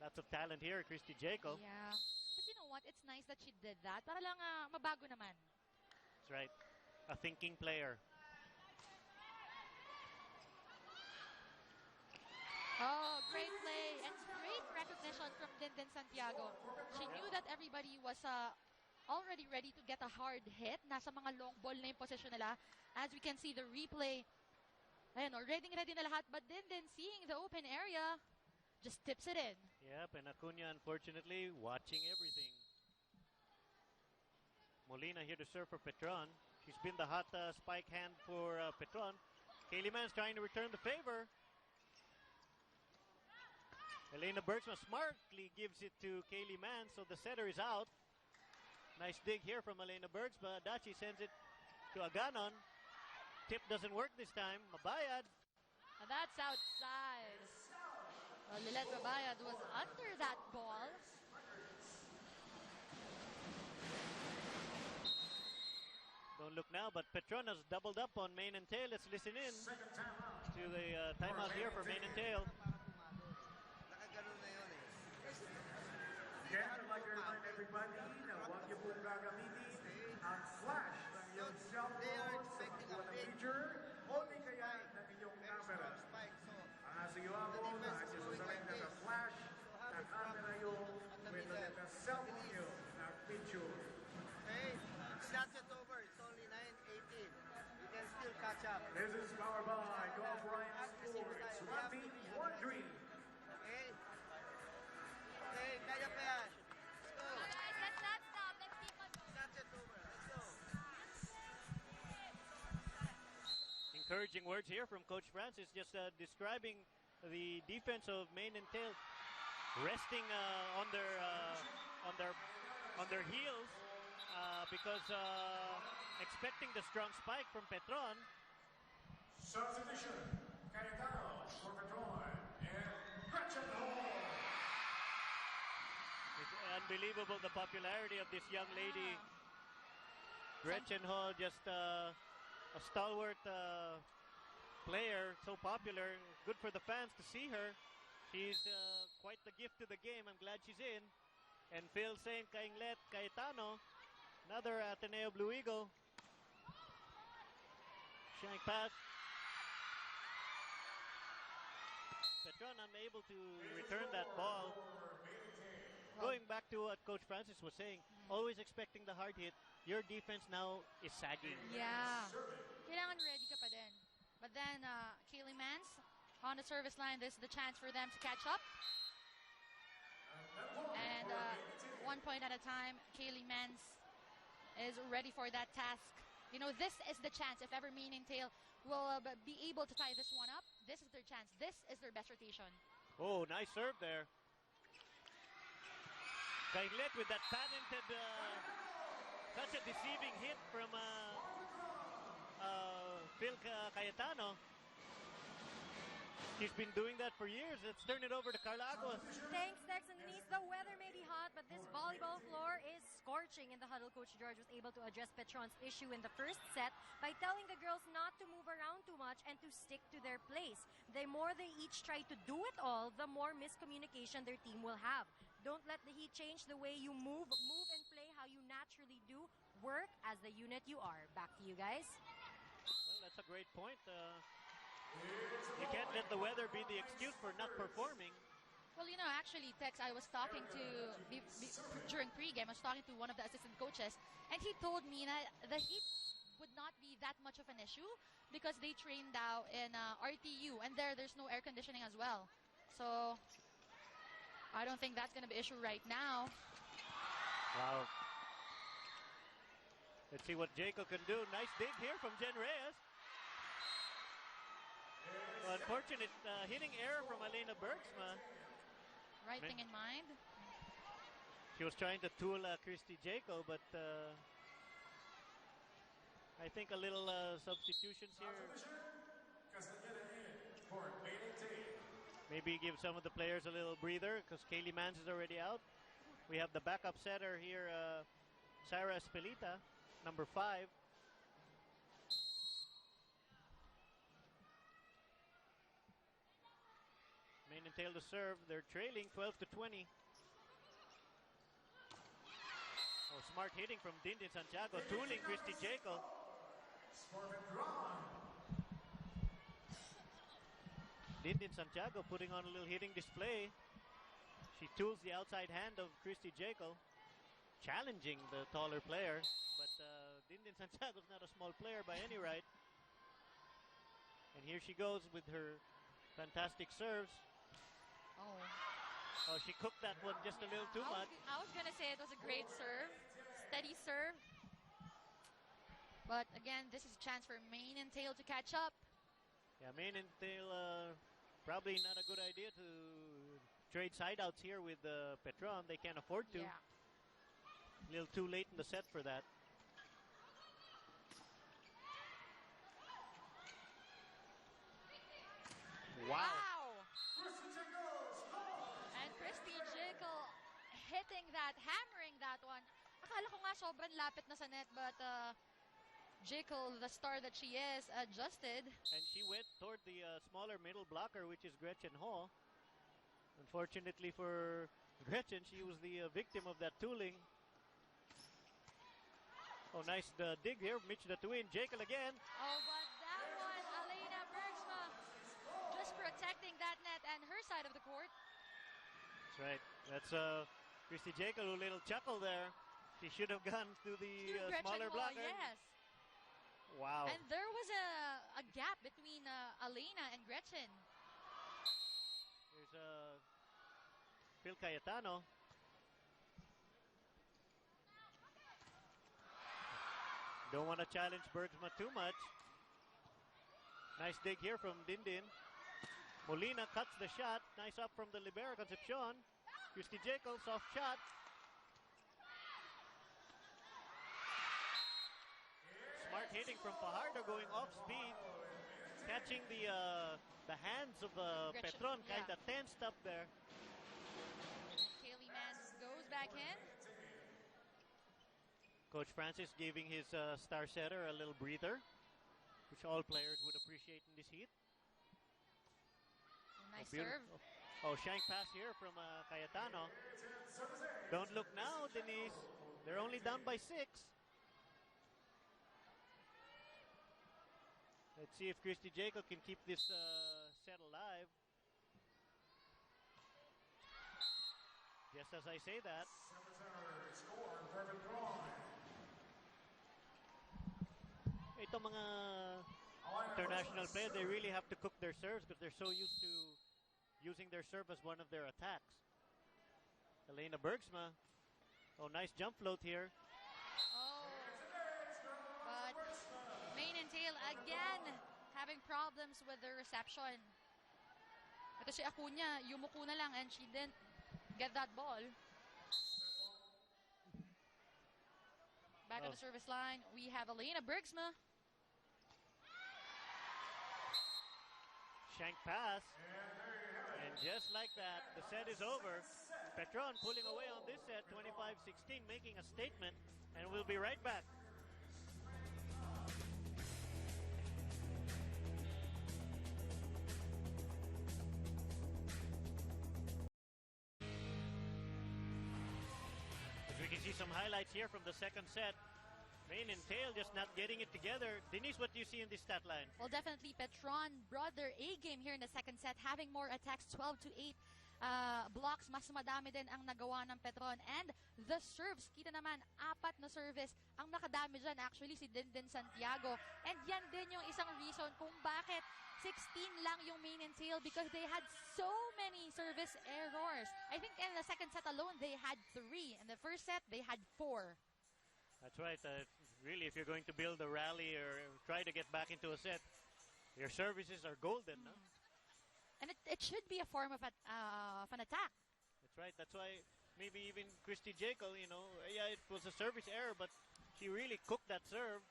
Lots of talent here, Christy Jaco. Yeah. But you know what? It's nice that she did that. Para lang mabago naman. That's right. A thinking player. Oh, great play and great recognition from Dindin Santiago. She knew that everybody was already ready to get a hard hit. Nasa mga long ball na yung position nila. As we can see the replay. Ayan, ready na lahat. But Dindin, seeing the open area, just tips it in. Yep, and Acuna, unfortunately, watching everything. Molina here to serve for Petron. She's been the hot spike hand for Petron. Kaylee Mans trying to return the favor. Elena Bergsma smartly gives it to Kaylee Mans, so the setter is out. Nice dig here from Elena Bergsma. Adachi sends it to Aganon. Tip doesn't work this time. Mabayad. And that's outside. Well, Lilet Mabayad was under that ball. Don't look now, but Petron has doubled up on main and tail. Let's listen in to the timeout here for main and tail. Nakaganon na yun eh. Again, I'd like to remind everybody na huwag niyo pong gagamitin ang flash ng iyong cellphone sa pagkuha ng picture o di kaya ng inyong camera. Ang asigawa mo na isusunod na sa flash na camera yung with the cellphone nyo na picture. Okay? That's it over. It's only 9:18. You can still catch up. This is powered by Golf Ryan Sports. One team, one dream. Okay? Okay, kaya pa yan. Let's go. Guys, let's not stop. Let's keep on going. That's it over. Let's go. Encouraging words here from Coach Francis, just describing the defense of main and tail, resting on their heels because expecting the strong spike from Petron. Substitution, Cayetano for Petron and Gretchen Hall. It's unbelievable the popularity of this young lady. Gretchen Hall, just a stalwart player, so popular. Good for the fans to see her. She's quite the gift to the game. I'm glad she's in. And Phil saying Kainglet Cayetano, another Ateneo Blue Eagle. Shank pass. Petron unable to return that ball. Going back to what Coach Francis was saying, always expecting the hard hit. Your defense now is sagging. Yeah. Kailangan ready ka pa din. But then, Kaylee Mans on the service line, this is the chance for them to catch up. And 1 point at a time, Kaylee Mans is ready for that task. You know, this is the chance. If ever Main and Tail will be able to tie this one up, this is their chance. This is their best rotation. Oh, nice serve there. Kainglet with that patented, such a deceiving hit from Phil Cayetano. He's been doing that for years. Let's turn it over to Carla Aguas. Thanks, Dex and Denise. The weather may be hot, but this volleyball floor is scorching. watching in the huddle, Coach George was able to address Petron's issue in the first set by telling the girls not to move around too much and to stick to their place. The more they each try to do it all, the more miscommunication their team will have. Don't let the Heat change the way you move and play how you naturally do. Work as the unit you are. Back to you guys. Well, that's a great point. You can't let the weather be the excuse for not performing. Well, you know, actually, Tex, I was talking to, during pregame, I was talking to one of the assistant coaches, and he told me that the heat would not be that much of an issue because they trained out in RTU, and there's no air conditioning as well. So, I don't think that's going to be an issue right now. Wow. Let's see what Jacob can do. Nice dig here from Jen Reyes. Well, unfortunate hitting error from Elena Bergsma. Right thing in mind. She was trying to tool Christy Jaco, but I think a little substitutions here. Maybe give some of the players a little breather because Kaylee Mans is already out. We have the backup setter here, Sarah Espelita, number 5. Main and tail to serve. They're trailing 12-20. Oh, smart hitting from Dindin Santiago, tooling Christy Jaco. Dindin Santiago putting on a little hitting display. She tools the outside hand of Christy Jaco, challenging the taller player. But Dindin Santiago's not a small player by any right. And here she goes with her fantastic serves. Oh, she cooked that one just a little too much. I was going to say it was a great serve. Steady serve. But again, this is a chance for Main and Tail to catch up. Yeah, Main and Tail, probably not a good idea to trade sideouts here with Petron. They can't afford to. Yeah. A little too late in the set for that. Wow. And Christy Jaco hitting that, hammering that one. Akala ko nga sobrang lapit na sa net, but Jaco, the star that she is, adjusted. And she went toward the smaller middle blocker, which is Gretchen Hall. Unfortunately for Gretchen, she was the victim of that tooling. Oh, nice dig here. Mitch the twin. Jaco again. Oh, but that one, Elena Bergsma just protecting that net and her side of the court. That's right. That's Christy Jaco, a little chuckle there. She should have gone to the smaller blocker. Yes. Wow. And there was a gap between Elena and Gretchen. Here's Phil Cayetano. Don't want to challenge Bergsma too much. Nice dig here from Dindin. Molina cuts the shot. Nice up from the libero, Concepcion. Christy Jaco, soft shot. Smart hitting from Fajardo, going off speed. Catching the hands of Petron, kind of tensed up there. Kaylee Mans goes back in. Coach Francis giving his star setter a little breather, which all players would appreciate in this heat. Nice serve. Oh, shank pass here from Cayetano. Don't look now, Denise. They're only down by 6. Let's see if Christy Jaco can keep this set alive. Just as I say that. Ito mga international players, they really have to cook their serves because they're so used to using their serve as one of their attacks. Elena Bergsma. Oh, nice jump float here. Oh, but Main and Tail again having problems with the reception. Ito si Acuna, yumuko na lang and she didn't get that ball. Back on the service line, we have Elena Bergsma. Shank pass. And just like that, the set is over. Petron pulling away on this set, 25-16, making a statement, and we'll be right back. As we can see some highlights here from the second set. Mane and Tail just not getting it together. Denise, what do you see in this stat line? Well, definitely Petron brought their A game here in the second set, having more attacks, 12-8 blocks. Mas madami din ang nagawa ng Petron. And the serves, kita naman, 4 na service. Ang nakadami dyan actually si Dindin Santiago. And yan din yung isang reason kung bakit 16 lang yung Mane and Tail, because they had so many service errors. I think in the second set alone, they had 3. In the first set, they had 4. That's right. Really, if you're going to build a rally or try to get back into a set, your services are golden. No? And it should be a form of an attack. That's right. That's why maybe even Christy Jekyll, yeah, it was a service error, but she really cooked that serve.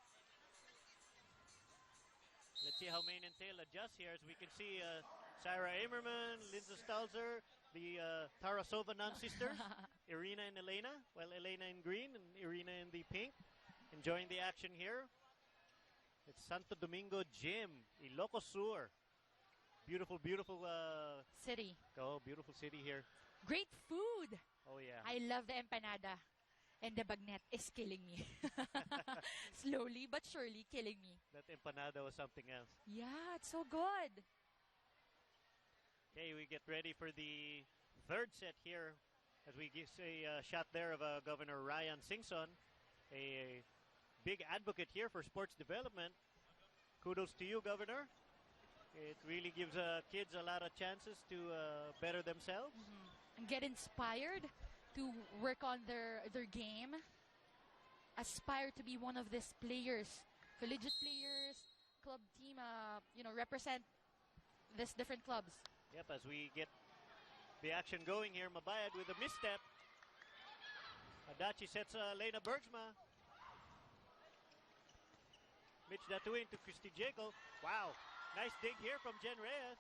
Let's see how Mane and Tail adjust here. As we can see, Sarah Amerman, Lindsay Stalzer, the Tarasova non-sisters, Irina and Elena. Well, Elena in green and Irina in the pink. Enjoying the action here. It's Santo Domingo Gym, Ilocos Sur. Beautiful, beautiful City. Oh, beautiful city here. Great food. Oh, yeah. I love the empanada. And the bagnet is killing me. Slowly but surely killing me. That empanada was something else. Yeah, it's so good. Okay, we get ready for the third set here as we get a shot there of Governor Ryan Singson, a big advocate here for sports development. Kudos to you, Governor. It really gives kids a lot of chances to better themselves. And get inspired to work on their game. Aspire to be one of these players, collegiate players, club team, represent these different clubs. Yep, as we get the action going here, Mabayad with a misstep. Adachi sets Lena Bergsma. Mitch Datuin to Christy Jekyll. Wow, nice dig here from Jen Reyes.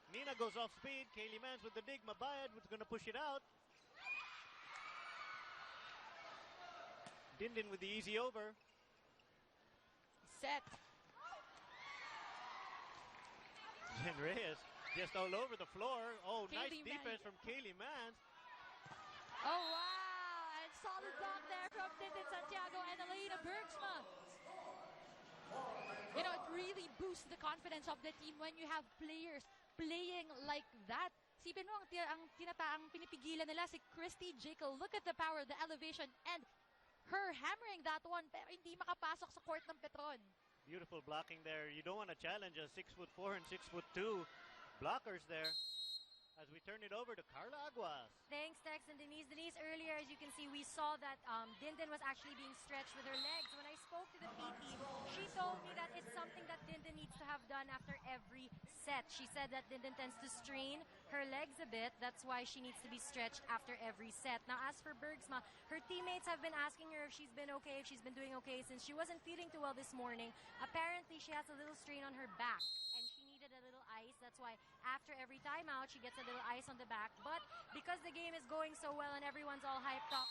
Nina goes off speed. Kaylee Mans with the dig. Mabayad was going to push it out. Dindin with the easy over. Set. Jen Reyes just all over the floor. Oh, nice Kaylee defense from Kaylee Mans. Oh, wow. And solid block there from Dindin Santiago and Elena Bergsma. It really boosts the confidence of the team when you have players playing like that. Sipin mo, ang pinipigilan nila si Christy Jekyll. Look at the power, the elevation, and her hammering that one, pero hindi makapasok sa court ng Petron. Beautiful blocking there. You don't want to challenge a 6'4" and 6'2" blockers there. As we turn it over to Carla Aguas. Thanks, Tex and Denise. Denise, earlier, as you can see, we saw that Dindin was actually being stretched with her legs. When I spoke to the PT, she told me that it's something that Dindin needs to have done after every set. She said that Dindin tends to strain her legs a bit. That's why she needs to be stretched after every set. Now, as for Bergsma, her teammates have been asking her if she's been okay, if she's been doing okay, since she wasn't feeling too well this morning. Apparently, she has a little strain on her back, and she needed a little ice. That's why after every timeout, she gets a little ice on the back. But because the game is going so well and everyone's all hyped up,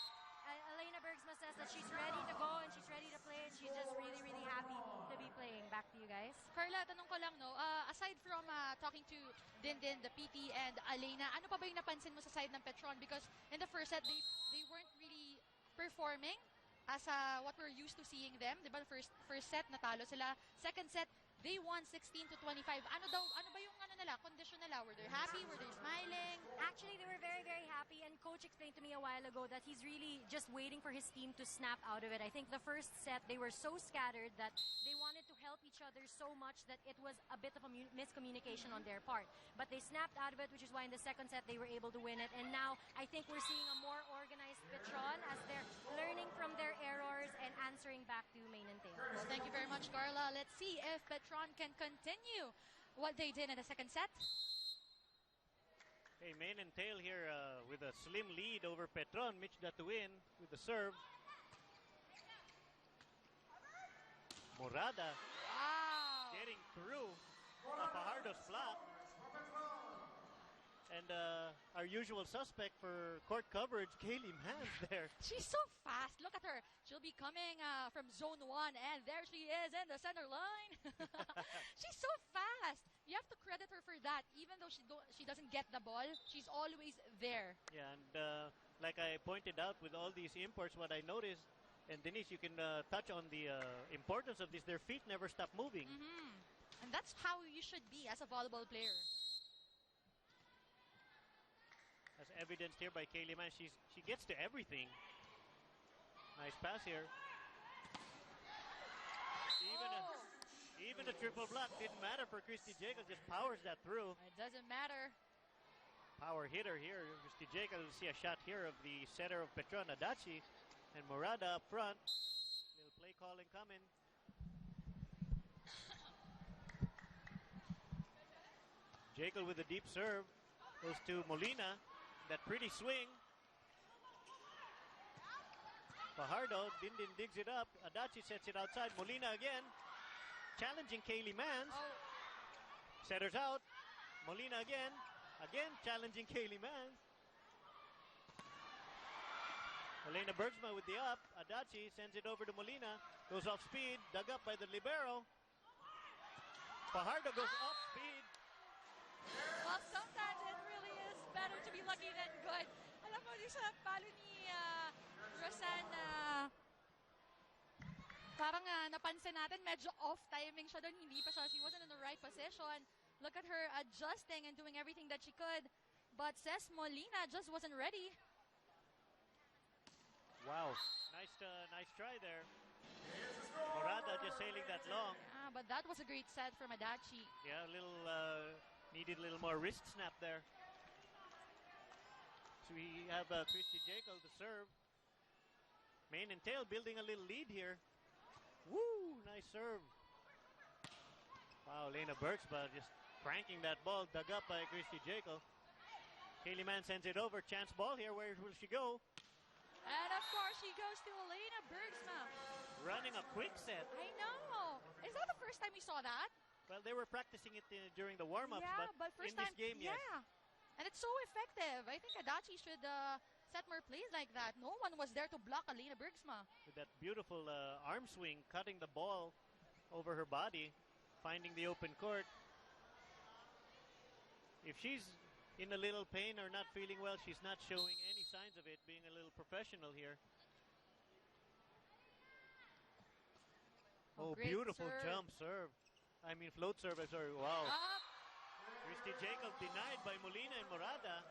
Elena Bergsma says that she's ready to go and she's ready to play and she's just really, really happy to be playing. Back to you guys. Carla, tanong ko lang, no? Aside from talking to Dindin, the PT, and Elena, ano pa ba yung napansin mo sa side ng Petron? Because in the first set, they weren't really performing as what we're used to seeing them. Diba, first set, natalo sila. Second set, they won 16-25. Ano ba yung condition nila? Were they happy? Were they smiling? Actually, they were very, very happy. And Coach explained to me a while ago that he's really just waiting for his team to snap out of it. I think the first set, they were so scattered that they wanted to help each other so much that it was a bit of a miscommunication on their part. But they snapped out of it, which is why in the second set, they were able to win it. And now, I think we're seeing a more organized Petron as they're learning from their errors and answering back to Mane and Tail. Well, thank you very much, Carla. Let's see if Petron can continue what they did in the second set. Hey, Mane and Tail here with a slim lead over Petron. Mitch Datuin with the serve. Morada Wow. getting through a Fajardo's block. And our usual suspect for court coverage, Kaylee Mans there. She's so fast. Look at her. She'll be coming from zone 1, and there she is in the center line. She's so fast. You have to credit her for that. Even though she doesn't get the ball, she's always there. Yeah, and like I pointed out with all these imports, what I noticed, and Denise, you can touch on the importance of this. Their feet never stop moving. And that's how you should be as a volleyball player. As evidenced here by Kaylee Mans, she gets to everything. Nice pass here. Even a triple block didn't matter for Christy Jekyll, just powers that through. It doesn't matter. Power hitter here. Christy Jekyll will see a shot here of the setter of Petron, Adachi, and Morada up front. Little play calling coming. Jekyll with a deep serve. Goes to Molina. That pretty swing. Fajardo, Dindin digs it up. Adachi sets it outside. Molina again. Challenging Kaylee Mans. Setters out. Molina again. Again challenging Kaylee Mans. Elena Bergsma with the up. Adachi sends it over to Molina. Goes off speed. Dug up by the libero. Fajardo goes off speed. Well, sometimes it really is better to be lucky than good. Alam mo, yung sa palo ni Rosanna, parang napansin natin, medyo off timing siya doon. Hindi pa siya, she wasn't in the right position. Look at her adjusting and doing everything that she could. But Cés Molina just wasn't ready. Wow, nice try there. Morada just sailing that long. Yeah, but that was a great set from Adachi. Yeah, a little needed a little more wrist snap there. So we have Christy Jekyll to serve. Mane and tail building a little lead here. Woo, nice serve. Wow, Lena Bergsma just cranking that ball, dug up by Christy Jekyll. Kaylee Mans sends it over. Chance ball here. Where will she go? And of course, she goes to Elena Bergsma. Running a quick set. I know. Is that the first time we saw that? Well, they were practicing it during the warm-ups, Yeah, but first in time, this game, yes. yeah. And it's so effective. I think Adachi should set more plays like that. No one was there to block Elena Bergsma. With that beautiful arm swing, cutting the ball over her body, finding the open court. If she's in a little pain or not feeling well, she's not showing any signs of it, being a little professional here. Oh, great beautiful serve. jump serve. I mean float serve, I'm sorry. Wow. Up. Christy Jekyll denied by Molina and Morada.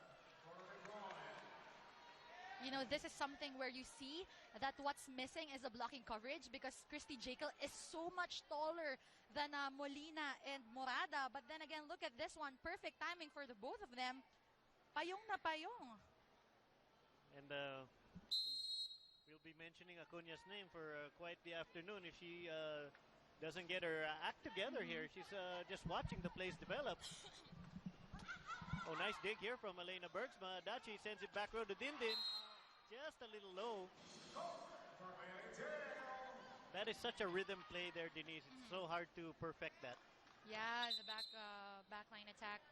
You know, this is something where you see that what's missing is the blocking coverage because Christy Jekyll is so much taller than Molina and Morada. But then again, look at this one. Perfect timing for the both of them. Payong na payong. And we'll be mentioning Acuña's name for quite the afternoon if she doesn't get her act together here. She's just watching the plays develop. Oh, nice dig here from Elena Bergsma. Adachi sends it back row to Dindin. Just a little low. That is such a rhythm play there, Denise. It's so hard to perfect that. Yeah, the backline attack.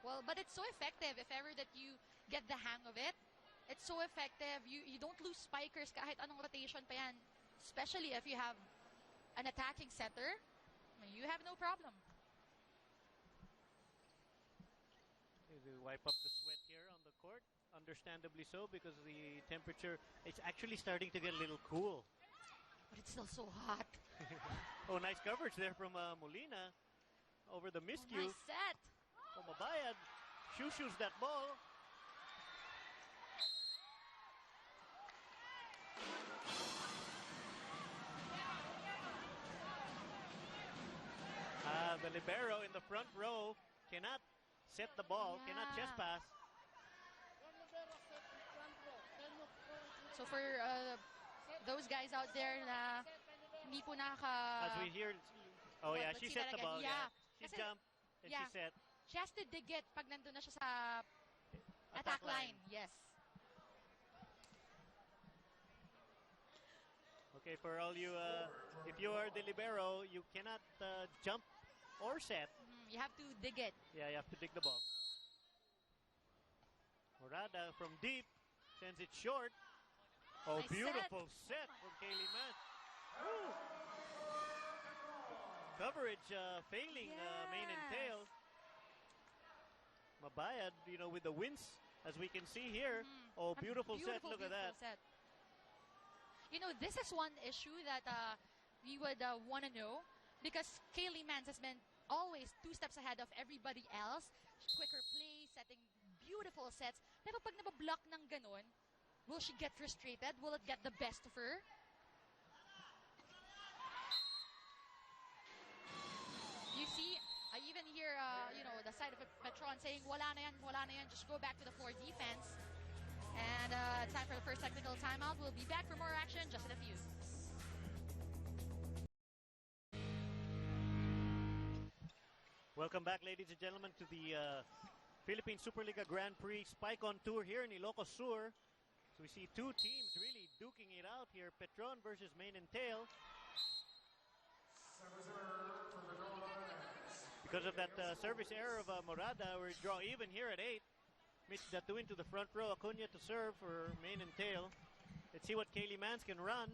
Well, but it's so effective if ever that you get the hang of it. It's so effective. You don't lose spikers kahit anong rotation pa yan. Especially if you have an attacking setter. You have no problem. They wipe up the sweat here on the court. Understandably so, because the temperature, it's actually starting to get a little cool. But it's still so hot. Oh, nice coverage there from Molina over the miscue. Nice set. Mabayad shoo-shoos that ball. The libero in the front row cannot set the ball, cannot chest pass. So for those guys out there na hindi po As we hear, oh yeah, let's she see set that the again. ball. Yeah. She Kasi- jumped and yeah. she set. She has to dig it pag nandun na siya sa Attack attack line. Yes. Okay, for all you, if you are the libero, you cannot jump or set. You have to dig it. Yeah, you have to dig the ball. Morada from deep sends it short. Oh, Nice beautiful set from Kaylee Mann. Woo. Coverage failing Main and Tail. Mabayad, with the winds, as we can see here. Oh, A beautiful set. Look at that. Set. This is one issue that we would want to know, because Kaylee Mans has been always 2 steps ahead of everybody else. Quicker play, setting beautiful sets. Pero pag nabablock ng ganon, will she get frustrated? Will it get the best of her? You see, I even hear, the side of Petron saying, wala na yan, just go back to the floor defense. And time for the first technical timeout. We'll be back for more action just in a few. Welcome back, ladies and gentlemen, to the Philippine Superliga Grand Prix Spike on Tour here in Ilocos Sur. So we see 2 teams really duking it out here. Petron versus Main and Tail. Because of that service error of Morada, we draw even here at 8. Mitch Datuin to the front row. Acuna to serve for Main and Tail. Let's see what Kaylee Mans can run.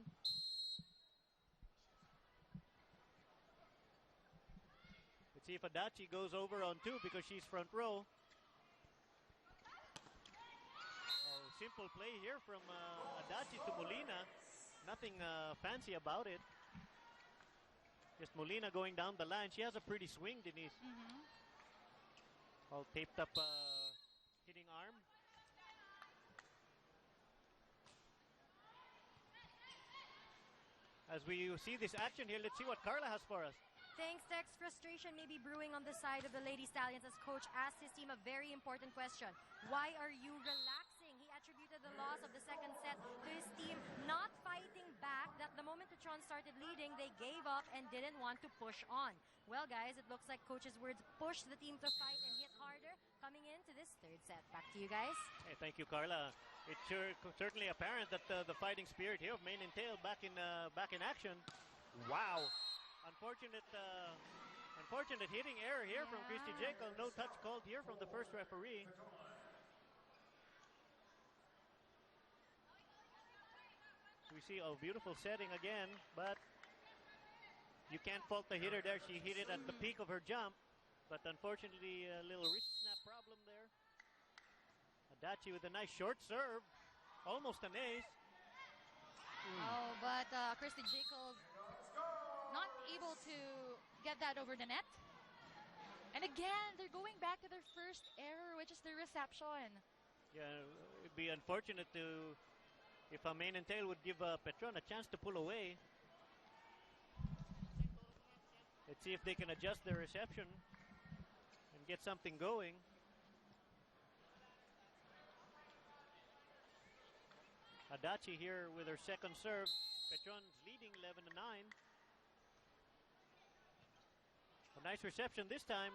Let's see if Adachi goes over on 2 because she's front row. Oh, simple play here from Adachi to Molina. Nothing fancy about it. Just Molina going down the line. She has a pretty swing, Denise. All taped up hitting arm. As we see this action here, let's see what Carla has for us. Thanks, Tex. Frustration may be brewing on the side of the Lady Stallions as coach asked his team a very important question. Why are you relaxing? He attributed the loss of the second set to his team not fighting back, that the moment Petron started leading, they gave up and didn't want to push on. Well, guys, it looks like coach's words pushed the team to fight and hit harder coming into this third set. Back to you guys. Hey, thank you, Carla. It's certainly apparent that the fighting spirit here of Main and Tail back in action. Wow. Unfortunate hitting error here from Christy Jekyll. No touch called here from the first referee. We see a beautiful setting again, but you can't fault the hitter there. She hit it at the peak of her jump, but unfortunately a little wrist snap problem there. Adachi with a nice short serve, almost an ace. Oh, but Christy Jekyll not able to get that over the net. And again, they're going back to their first error, which is the reception. Yeah, it'd be unfortunate if a Main and Tail would give Petron a chance to pull away. Let's see if they can adjust their reception and get something going. Adachi here with her second serve. Petron's leading 11-9. A nice reception this time.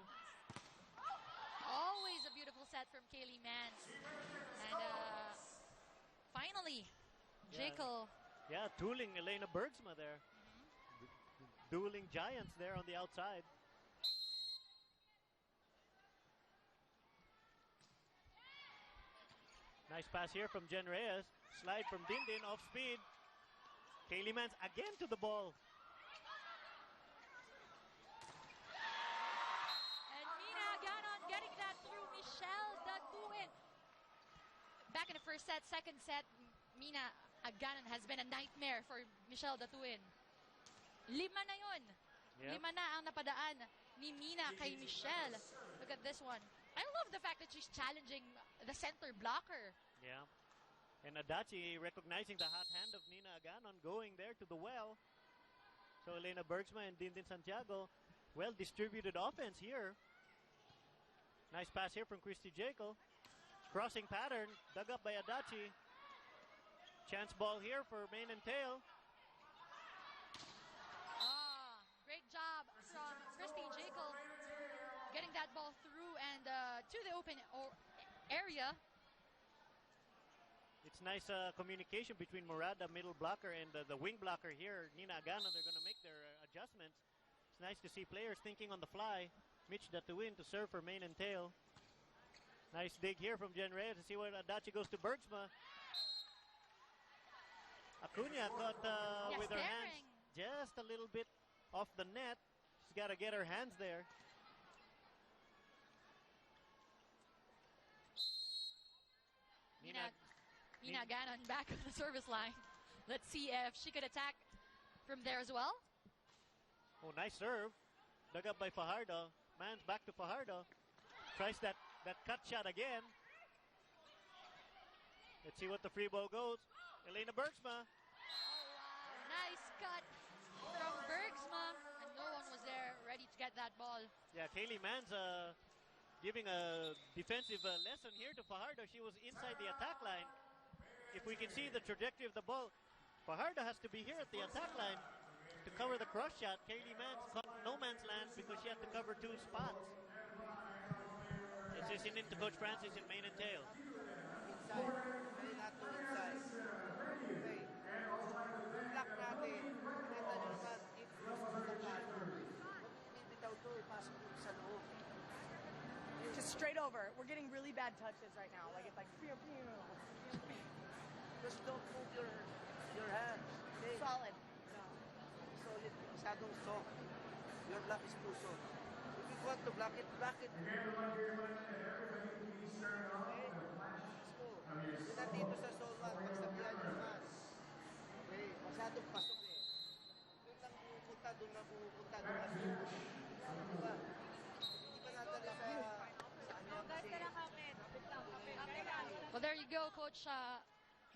Always a beautiful set from Kaylee Mans. And finally, Jekyll. Yeah, tooling Elena Bergsma there. Dueling giants there on the outside. Nice pass here from Jen Reyes. Slide from Dindin off speed. Kaylee Mans again to the ball. And Mina Ganon getting that through Michelle Datuin. Back in the first set, second set, Mina Ganon has been a nightmare for Michelle Datuin. 5 na yun. Yep. 5 na ang napadaan ni Mina kay Michelle. Look at this one. I love the fact that she's challenging the center blocker. Yeah. And Adachi recognizing the hot hand of Nina Aganon going there to the well. So Elena Bergsma and Dindin Santiago, well distributed offense here. Nice pass here from Christy Jekyll. Crossing pattern, dug up by Adachi. Chance ball here for Main and Tail. Great job from Christy Jekyll getting that ball through and to the open area. It's nice communication between Morada, middle blocker, and the wing blocker here, Nina Aganon. They're going to make their adjustments. It's nice to see players thinking on the fly. Mitch Datuin to serve for Main and Tail. Nice dig here from Jen Reyes to see where Adachi goes to Bergsma. Acuna caught Yeah, with her hands staring. just a little bit off the net. She's got to get her hands there. Nina Gannon back on the service line. Let's see if she could attack from there as well. Oh, nice serve. Dug up by Fajardo. Man's back to Fajardo. Tries that cut shot again. Let's see what the free ball goes. Elena Bergsma. Oh, wow. Nice cut from Bergsma. And no one was there ready to get that ball. Yeah, Kaylee Mann's giving a defensive lesson here to Fajardo. She was inside the attack line. If we can see the trajectory of the ball, Fajardo has to be here at the attack line to cover the cross shot. Kaylee Mann's caught no man's land because she had to cover two spots. It's listening to Coach Francis in main and tail. Inside. May not to inside. Okay. Block natin. Nakita nyo naman, if gusto sa ball, bitaw to, ipasok mo sa loob. Just straight over. We're getting really bad touches right now. Like it's like pew, pew. Just don't move your hands. Okay? Solid. Solid. Masyadong soft. Your block is too soft. If you want to block it, block it. Okay? So, yun nandito sa Sol 1, pagsabihan nyo naman. Okay? Masyadong pasok eh. Doon lang pupunta, doon lang pupunta, doon lang pupunta. Diba? Hindi pa nadali sa ano kasi. Well, there you go, Coach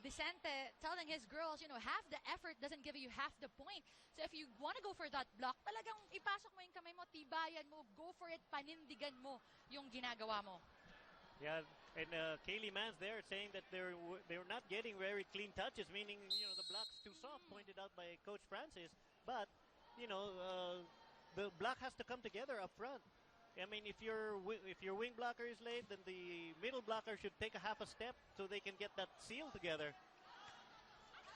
Vicente telling his girls, half the effort doesn't give you half the point. So if you want to go for that block, talagang ipasok mo yung kamay mo, tibayan mo, go for it, panindigan mo yung ginagawa mo. Yeah, and Kaylee Mann's there saying that they're not getting very clean touches, meaning the block's too soft, pointed out by Coach Francis. But the block has to come together up front. I mean, if your wing blocker is late, then the middle blocker should take a half a step so they can get that seal together.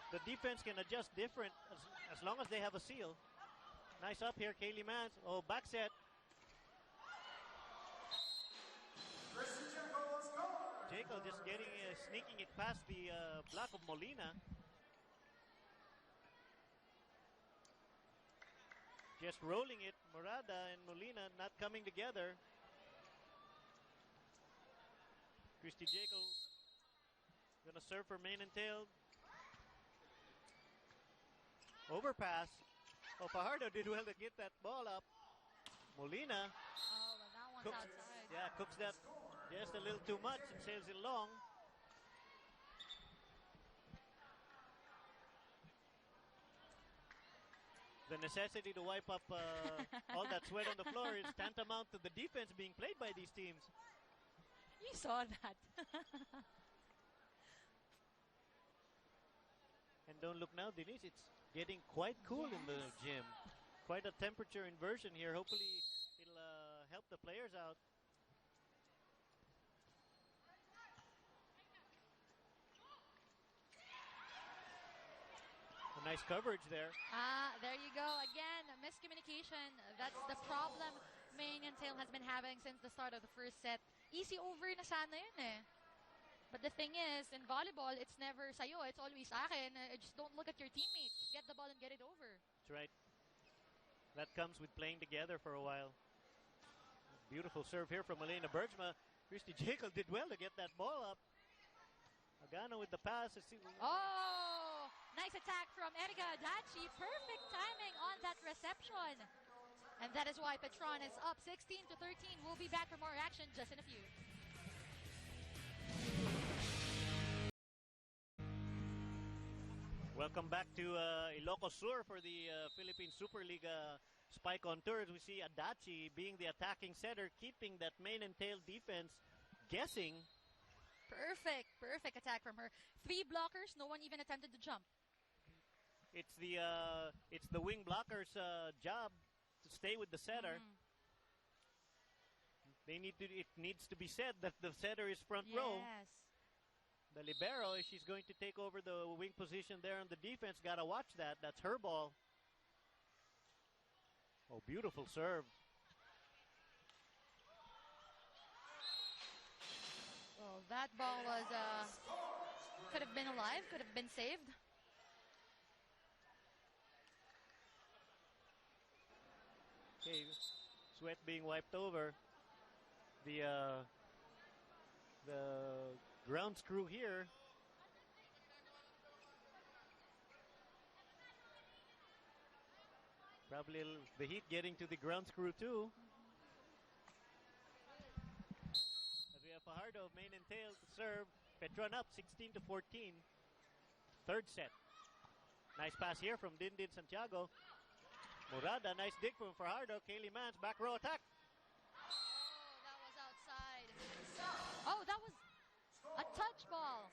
The defense can adjust different as long as they have a seal. Nice up here, Kaylee Mans. Oh, back set. Jacob just sneaking it past the block of Molina. Just rolling it. Morada and Molina not coming together. Christy Jacob gonna serve for main and tail. Overpass. Oh, Fajardo did well to get that ball up. Molina. Oh, but that one's Cooks, outside. yeah, cooks that just a little too much and sails it long. The necessity to wipe up all that sweat on the floor is tantamount to the defense being played by these teams. You saw that. And don't look now, Denise, it's getting quite cool in the gym. Quite a temperature inversion here. Hopefully it'll help the players out. A nice coverage there. There you go. Again, miscommunication. That's the problem Main and Tail has been having since the start of the first set. Easy over na sana yun eh. But the thing is, in volleyball, it's never sayo. It's always akin. Just don't look at your teammates. Get the ball and get it over. That's right. That comes with playing together for a while. Beautiful serve here from Elena Bergsma. Christy Jacob did well to get that ball up. Agano with the pass. Oh! Nice attack from Erika Adachi. Perfect timing on that reception. And that is why Petron is up 16-13. We'll be back for more action just in a few. Welcome back to Ilocos Sur for the Philippine Superliga Spike on Tours. We see Adachi being the attacking setter, keeping that main and tail defense guessing. Perfect attack from her. 3 blockers, no one even attempted to jump. It's the wing blocker's job to stay with the setter. It needs to be said that the setter is front row. Yes. The libero, if she's going to take over the wing position there on the defense, gotta watch that. That's her ball. Oh, beautiful serve. Well, that ball was, could have been alive, could have been saved. Okay, sweat being wiped over. The ground screw here. Probably the heat getting to the ground screw too. As we have Fajardo, main and tail to serve. Petron up 16-14. Third set. Nice pass here from Dindin Santiago. Morada, nice dig from Fajardo. Kaylee Mans, back row attack. Oh, that was outside. Oh, that was a touch ball.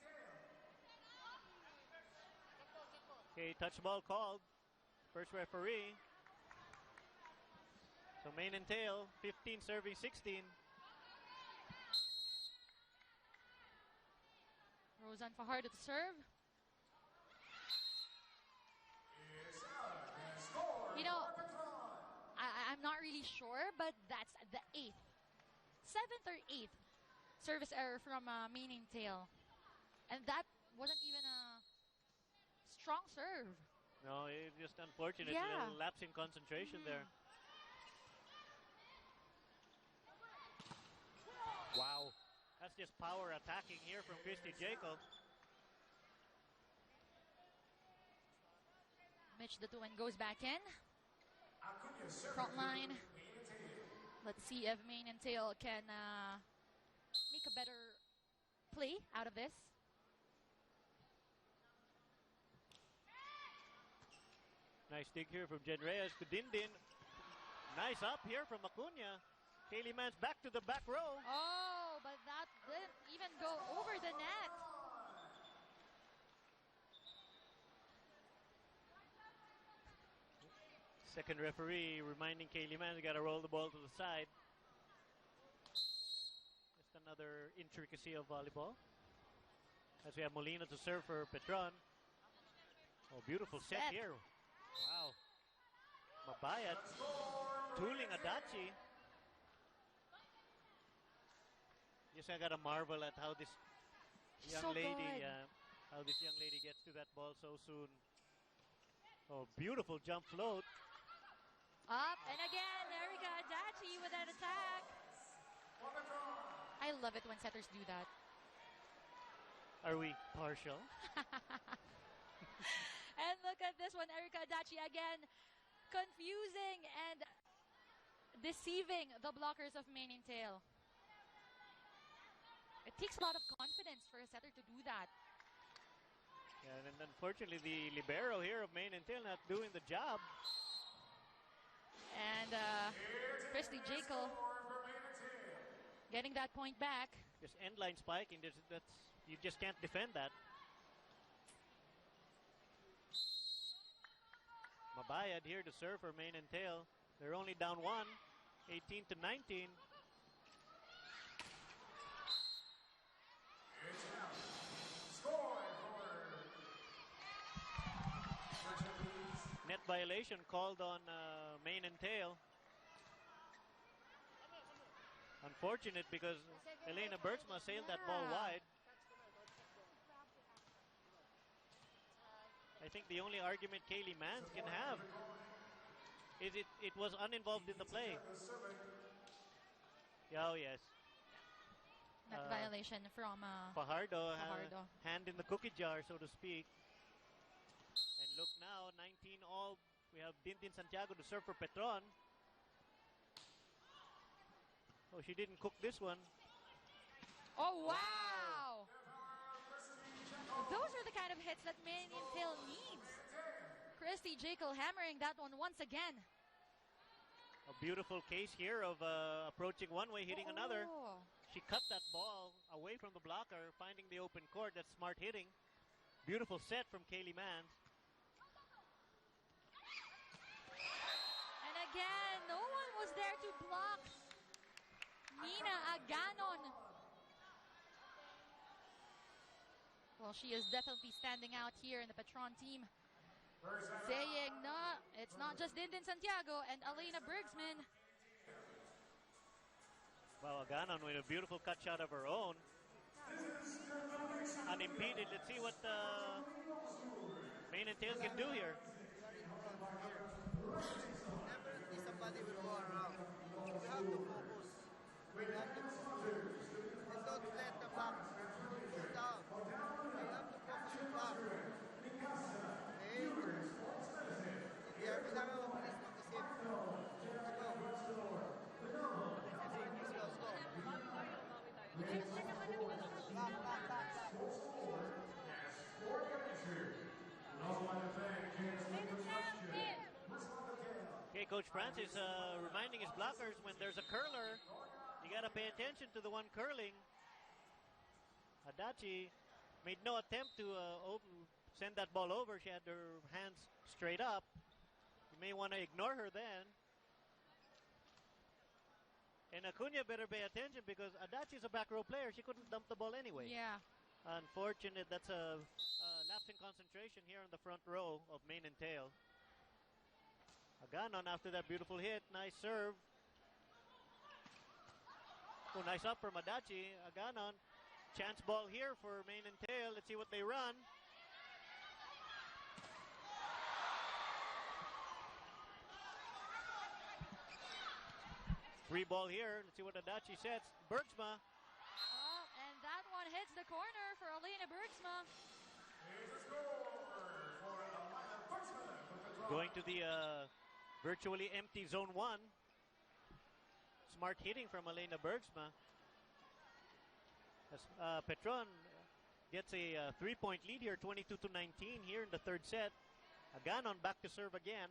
Okay, touch ball called. First referee. So main and tail, 15 serving 16. Roseanne Fajardo to serve. You know, I'm not really sure, but that's the 7th or 8th service error from main and tail. And that wasn't even a strong serve. No, it's just unfortunate. Yeah. Little lapse in concentration there. Wow. That's just power attacking here from Christy Jacob. Mitch the Tuan goes back in. Front line. Let's see if main and tail can make a better play out of this. Nice dig here from Jen Reyes to Dindin. Nice up here from Acuna. Kaylee Mans back to the back row. Oh, but that didn't even go over the net. Second referee reminding Kaylee Mans got to roll the ball to the side. Just another intricacy of volleyball. As we have Molina to serve for Petron. Oh, beautiful set here. Wow. Mabayat tooling Adachi. Yes, I gotta marvel at how this She's young so lady, good. how this young lady gets to that ball so soon. Oh, beautiful jump float. Up and again, Erika Adachi with an attack. I love it when setters do that. Are we partial? And look at this one, Erika Adachi again, confusing and deceiving the blockers of main and tail. It takes a lot of confidence for a setter to do that. Yeah, and unfortunately, the libero here of main and tail not doing the job. And Christy Jekyll getting that point back. Just end line spiking. You just can't defend that. Mabayad here to serve for main and tail. They're only down 18-19. Net violation called on main and tail. Unfortunate because Elena Bertsma sailed that ball wide. I think the only argument Kaylee Mans can have is it was uninvolved in the play. Yeah, oh yes. Net violation from Fajardo, Fajardo. hand in the cookie jar, so to speak. And look now, 19 all. We have Dindin Santiago to serve for Petron. Oh, she didn't cook this one. Oh, wow! Those are the kind of hits that main and tail needs. Christy Jekyll hammering that one once again. A beautiful case here of approaching one way, hitting another. Oh. She cut that ball away from the blocker, finding the open court. That's smart hitting. Beautiful set from Kaylee Mans. And again, no one was there to block Nina Aganon. Well, she is definitely standing out here in the Petron team, saying, no, it's not just Dindin Santiago and Elena Bergsman. Well, Aganon with a beautiful cut shot of her own. unimpeded. Let's see what Mane and Tail can do here. Definitely somebody will go around. You have to focus. You have to focus. And don't let the back go down. You have to focus the back. Okay? Hindi ang kailangan mabilis mag-isip. Let's go. Let's go. Back. Okay, Coach Francis reminding his blockers when there's a curler, you gotta pay attention to the one curling. Adachi made no attempt to send that ball over. She had her hands straight up. You may want to ignore her then. And Acuna better pay attention because Adachi is a back row player. She couldn't dump the ball anyway. Yeah. Unfortunate. That's a lapse in concentration here in the front row of Mane and Tail. Aganon after that beautiful hit. Nice serve. Oh, nice up from Adachi. Aganon. Chance ball here for Mane and Tail. Let's see what they run. Free ball here. Let's see what Adachi sets. Bergsma. Oh, and that one hits the corner for Elena Bergsma. Going to the virtually empty zone 1. Smart hitting from Elena Bergsma. As Petron gets a 3-point lead here, 22-19 here in the third set. Aganon back to serve again.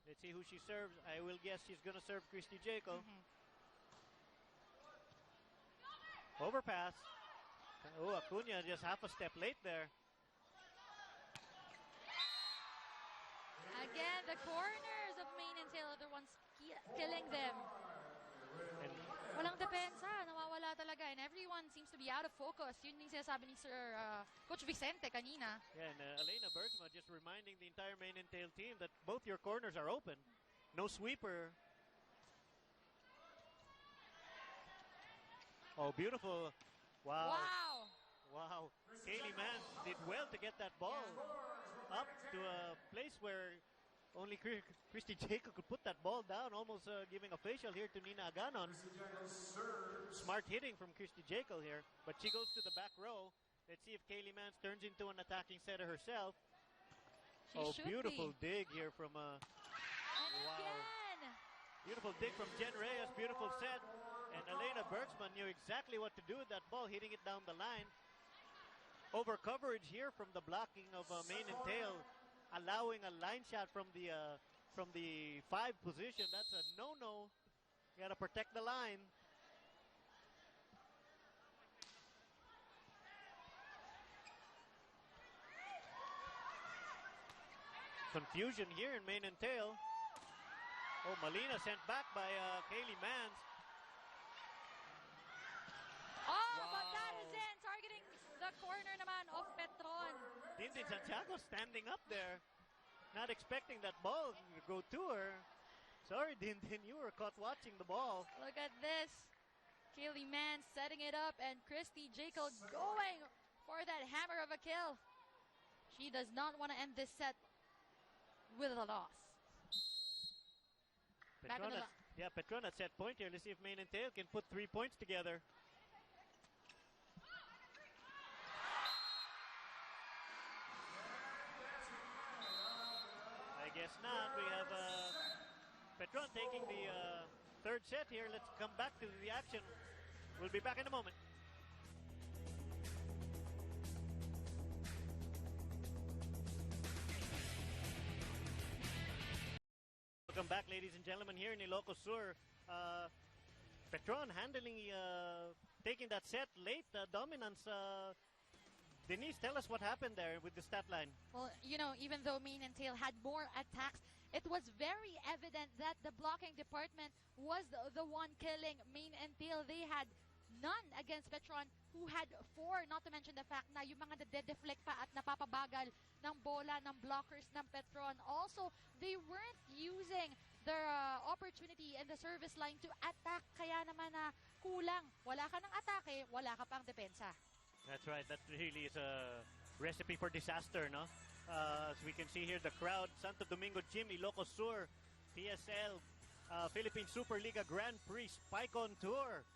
Let's see who she serves. I will guess she's going to serve Christy Jaco. Overpass. Oh, Acuna just half a step late there. Again, the corners of Mane and Tail are the ones killing them. And Walang depensa, nawawala talaga. And everyone seems to be out of focus. Yun yung sinasabi ni Sir Coach Vicente kanina. yeah, and Elena Bergsma just reminding the entire Mane and Tail team that both your corners are open. No sweeper. Oh, beautiful. Wow. Wow. Kaylee Mann did well to get that ball up to a place where only Christy Jaco could put that ball down, almost giving a facial here to Nina Aganon. Smart hitting from Christy Jaco here, but she goes to the back row. Let's see if Kaylee Mans turns into an attacking setter herself. She should beautiful be. dig here from And wow. again. Beautiful dig from Jen Reyes, beautiful set. And Elena Bergsman knew exactly what to do with that ball, hitting it down the line. Over coverage here from the blocking of Mane and Tail, allowing a line shot from the 5 position. That's a no-no. You gotta protect the line. Confusion here in Mane and Tail. Oh, Molina sent back by Kaylee Mans. Oh, but that is in. Targeting the corner naman of Petron. Dintin Santiago standing up there, not expecting that ball to go to her. Sorry, Dintin, you were caught watching the ball. Look at this. Kaylee Mann setting it up and Christy Jaco going for that hammer of a kill. She does not want to end this set with a loss. Back on the Petron at set point here. Let's see if Mane and Tail can put 3 points together. I guess not. We have Petron taking the third set here. Let's come back to the action. We'll be back in a moment. Welcome back, ladies and gentlemen, here in Ilocos Sur. Petron handling, taking that set late, dominance. Denise, tell us what happened there with the stat line. Well, you know, even though Mane and Tail had more attacks, it was very evident that the blocking department was the one killing Mane and Tail. They had none against Petron, who had 4, not to mention the fact na yung mga nade-deflect pa at napapabagal ng bola ng blockers ng Petron. Also, they weren't using their opportunity in the service line to attack. Kaya naman na kulang. Wala ka ng atake, wala ka pang depensa. That's right. That really is a recipe for disaster, no? As we can see here, the crowd, Santo Domingo Gym, Ilocos Sur, PSL, Philippine Superliga Grand Prix, Spike on Tour.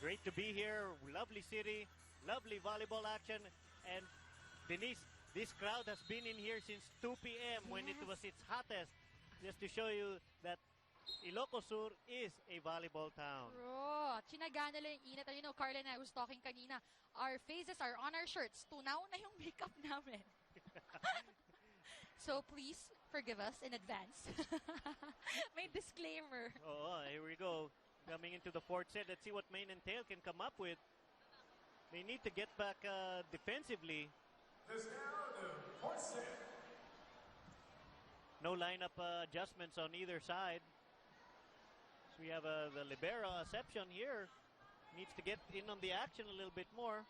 Great to be here. Lovely city, lovely volleyball action. And Denise, this crowd has been in here since 2 p.m. when it was its hottest. Just to show you that Ilocos Sur is a volleyball town. Bro, chinaga nila yung init. And you know, Carla and I was talking kanina, our faces are on our shirts. Tunaw na yung makeup namin. So please forgive us in advance. May disclaimer. Oh, here we go. Coming into the fourth set. Let's see what Mane and Tail can come up with. They need to get back defensively. This now the fourth set. No lineup adjustments on either side. So we have the libero, Acepcion here. Needs to get in on the action a little bit more.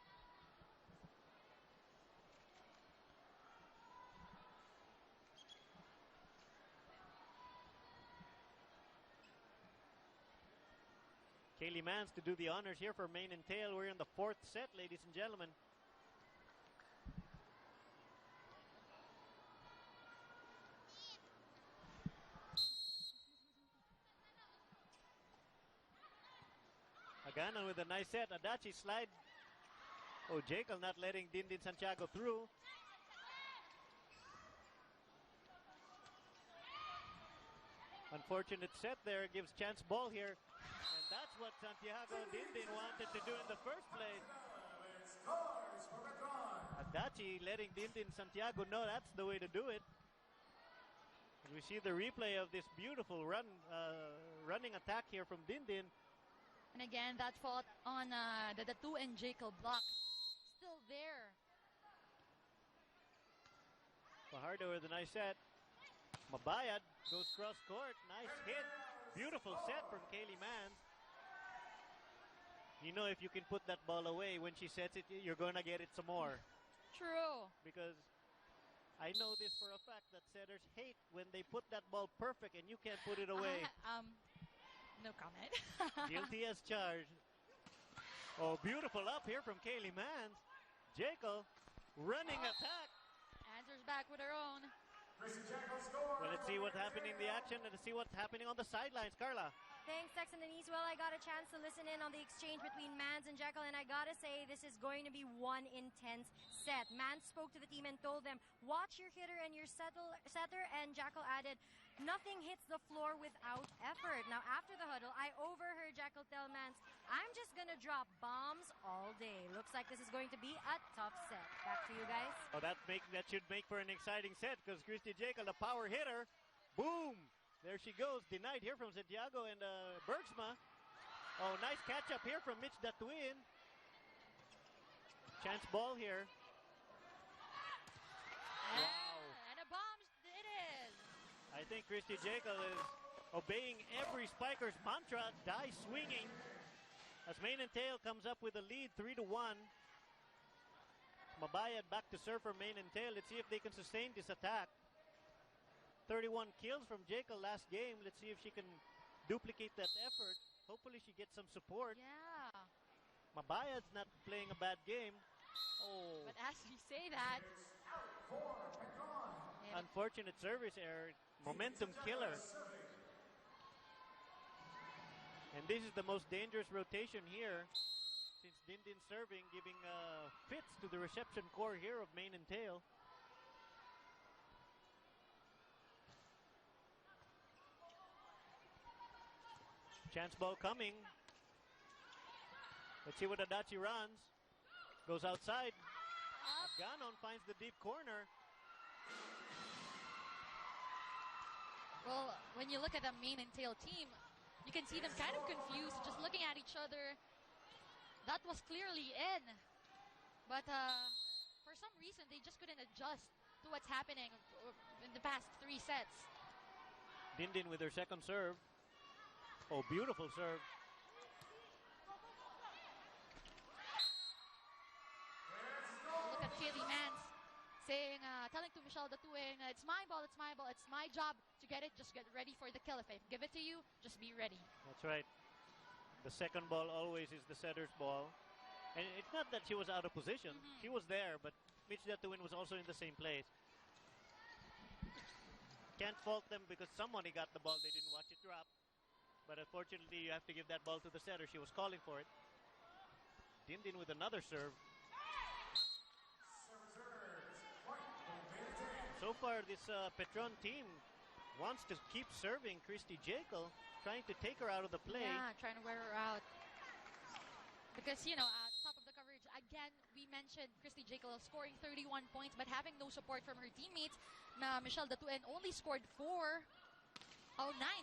Kaylee Mans to do the honors here for Mane and Tail. We're in the fourth set, ladies and gentlemen. Aganan with a nice set. Adachi slide. Oh, Jekyll not letting Dindin Santiago through. Unfortunate set there. Gives chance ball here. And that's what Santiago Dindin wanted to do in the first place. Adachi letting Dindin Santiago know that's the way to do it. And we see the replay of this beautiful running attack here from Dindin. And again, that fault on the Tu and Jekyll block. Still there. Fajardo with a nice set. Mabayad goes cross court. Nice hit. Beautiful set from Kaylee Mans. You know, if you can put that ball away when she sets it, you're going to get it some more. True. Because I know this for a fact that setters hate when they put that ball perfect and you can't put it away. No comment. Guilty as charged. Oh, beautiful up here from Kaylee Mans. Jekyll running attack. Answers back with her own. Well, let's see what's happening in the action and let's see what's happening on the sidelines. Carla. Thanks, Tex and Denise. Well, I got a chance to listen in on the exchange between Mans and Jekyll, and I gotta say, this is going to be one intense set. Mans spoke to the team and told them, watch your hitter and your setter, and Jekyll added, nothing hits the floor without effort. Now, after the huddle, I overheard Jekyll tell Mans, I'm just gonna drop bombs all day. Looks like this is going to be a tough set. Back to you guys. Oh, that should make for an exciting set because Christy Jekyll, the power hitter, boom! There she goes, denied here from Santiago and Bergsma. Oh, nice catch up here from Mitch Datuin. Chance ball here. Wow. And a bomb it is. I think Christy Jekyll is obeying every Spiker's mantra, die swinging. As Mane and Tail comes up with a lead, 3-1. Mabayad back to serve for Mane and Tail. Let's see if they can sustain this attack. 31 kills from Jekyll last game. Let's see if she can duplicate that effort. Hopefully she gets some support. Yeah. Mabayad's not playing a bad game. Oh. But as we say that, Unfortunate service error. Momentum killer. And this is the most dangerous rotation here. Since Dindin serving, giving fits to the reception core here of Mane and Tail. Chance ball coming. Let's see what Adachi runs. Goes outside. Ganon finds the deep corner. well, when you look at the Mane and Tail team, you can see them kind of confused, just looking at each other. That was clearly in. But for some reason, they just couldn't adjust to what's happening in the past 3 sets. Dindin with her second serve. Oh, beautiful serve. Look at Kaylee Mans saying, telling to Michelle Datuing, it's my ball, it's my ball, it's my job to get it, just get ready for the kill. If I give it to you, just be ready. That's right. The second ball always is the setter's ball. And it's not that she was out of position. She was there, but Mitch Datuin was also in the same place. Can't fault them because somebody got the ball. They didn't watch it drop. But unfortunately, you have to give that ball to the setter. She was calling for it. Dindin with another serve. So far, this Petron team wants to keep serving Christy Jekyll, trying to take her out of the play. Yeah, trying to wear her out. Because, top of the coverage, again, we mentioned Christy Jekyll scoring 31 points but having no support from her teammates. Na Michelle Datuin only scored 9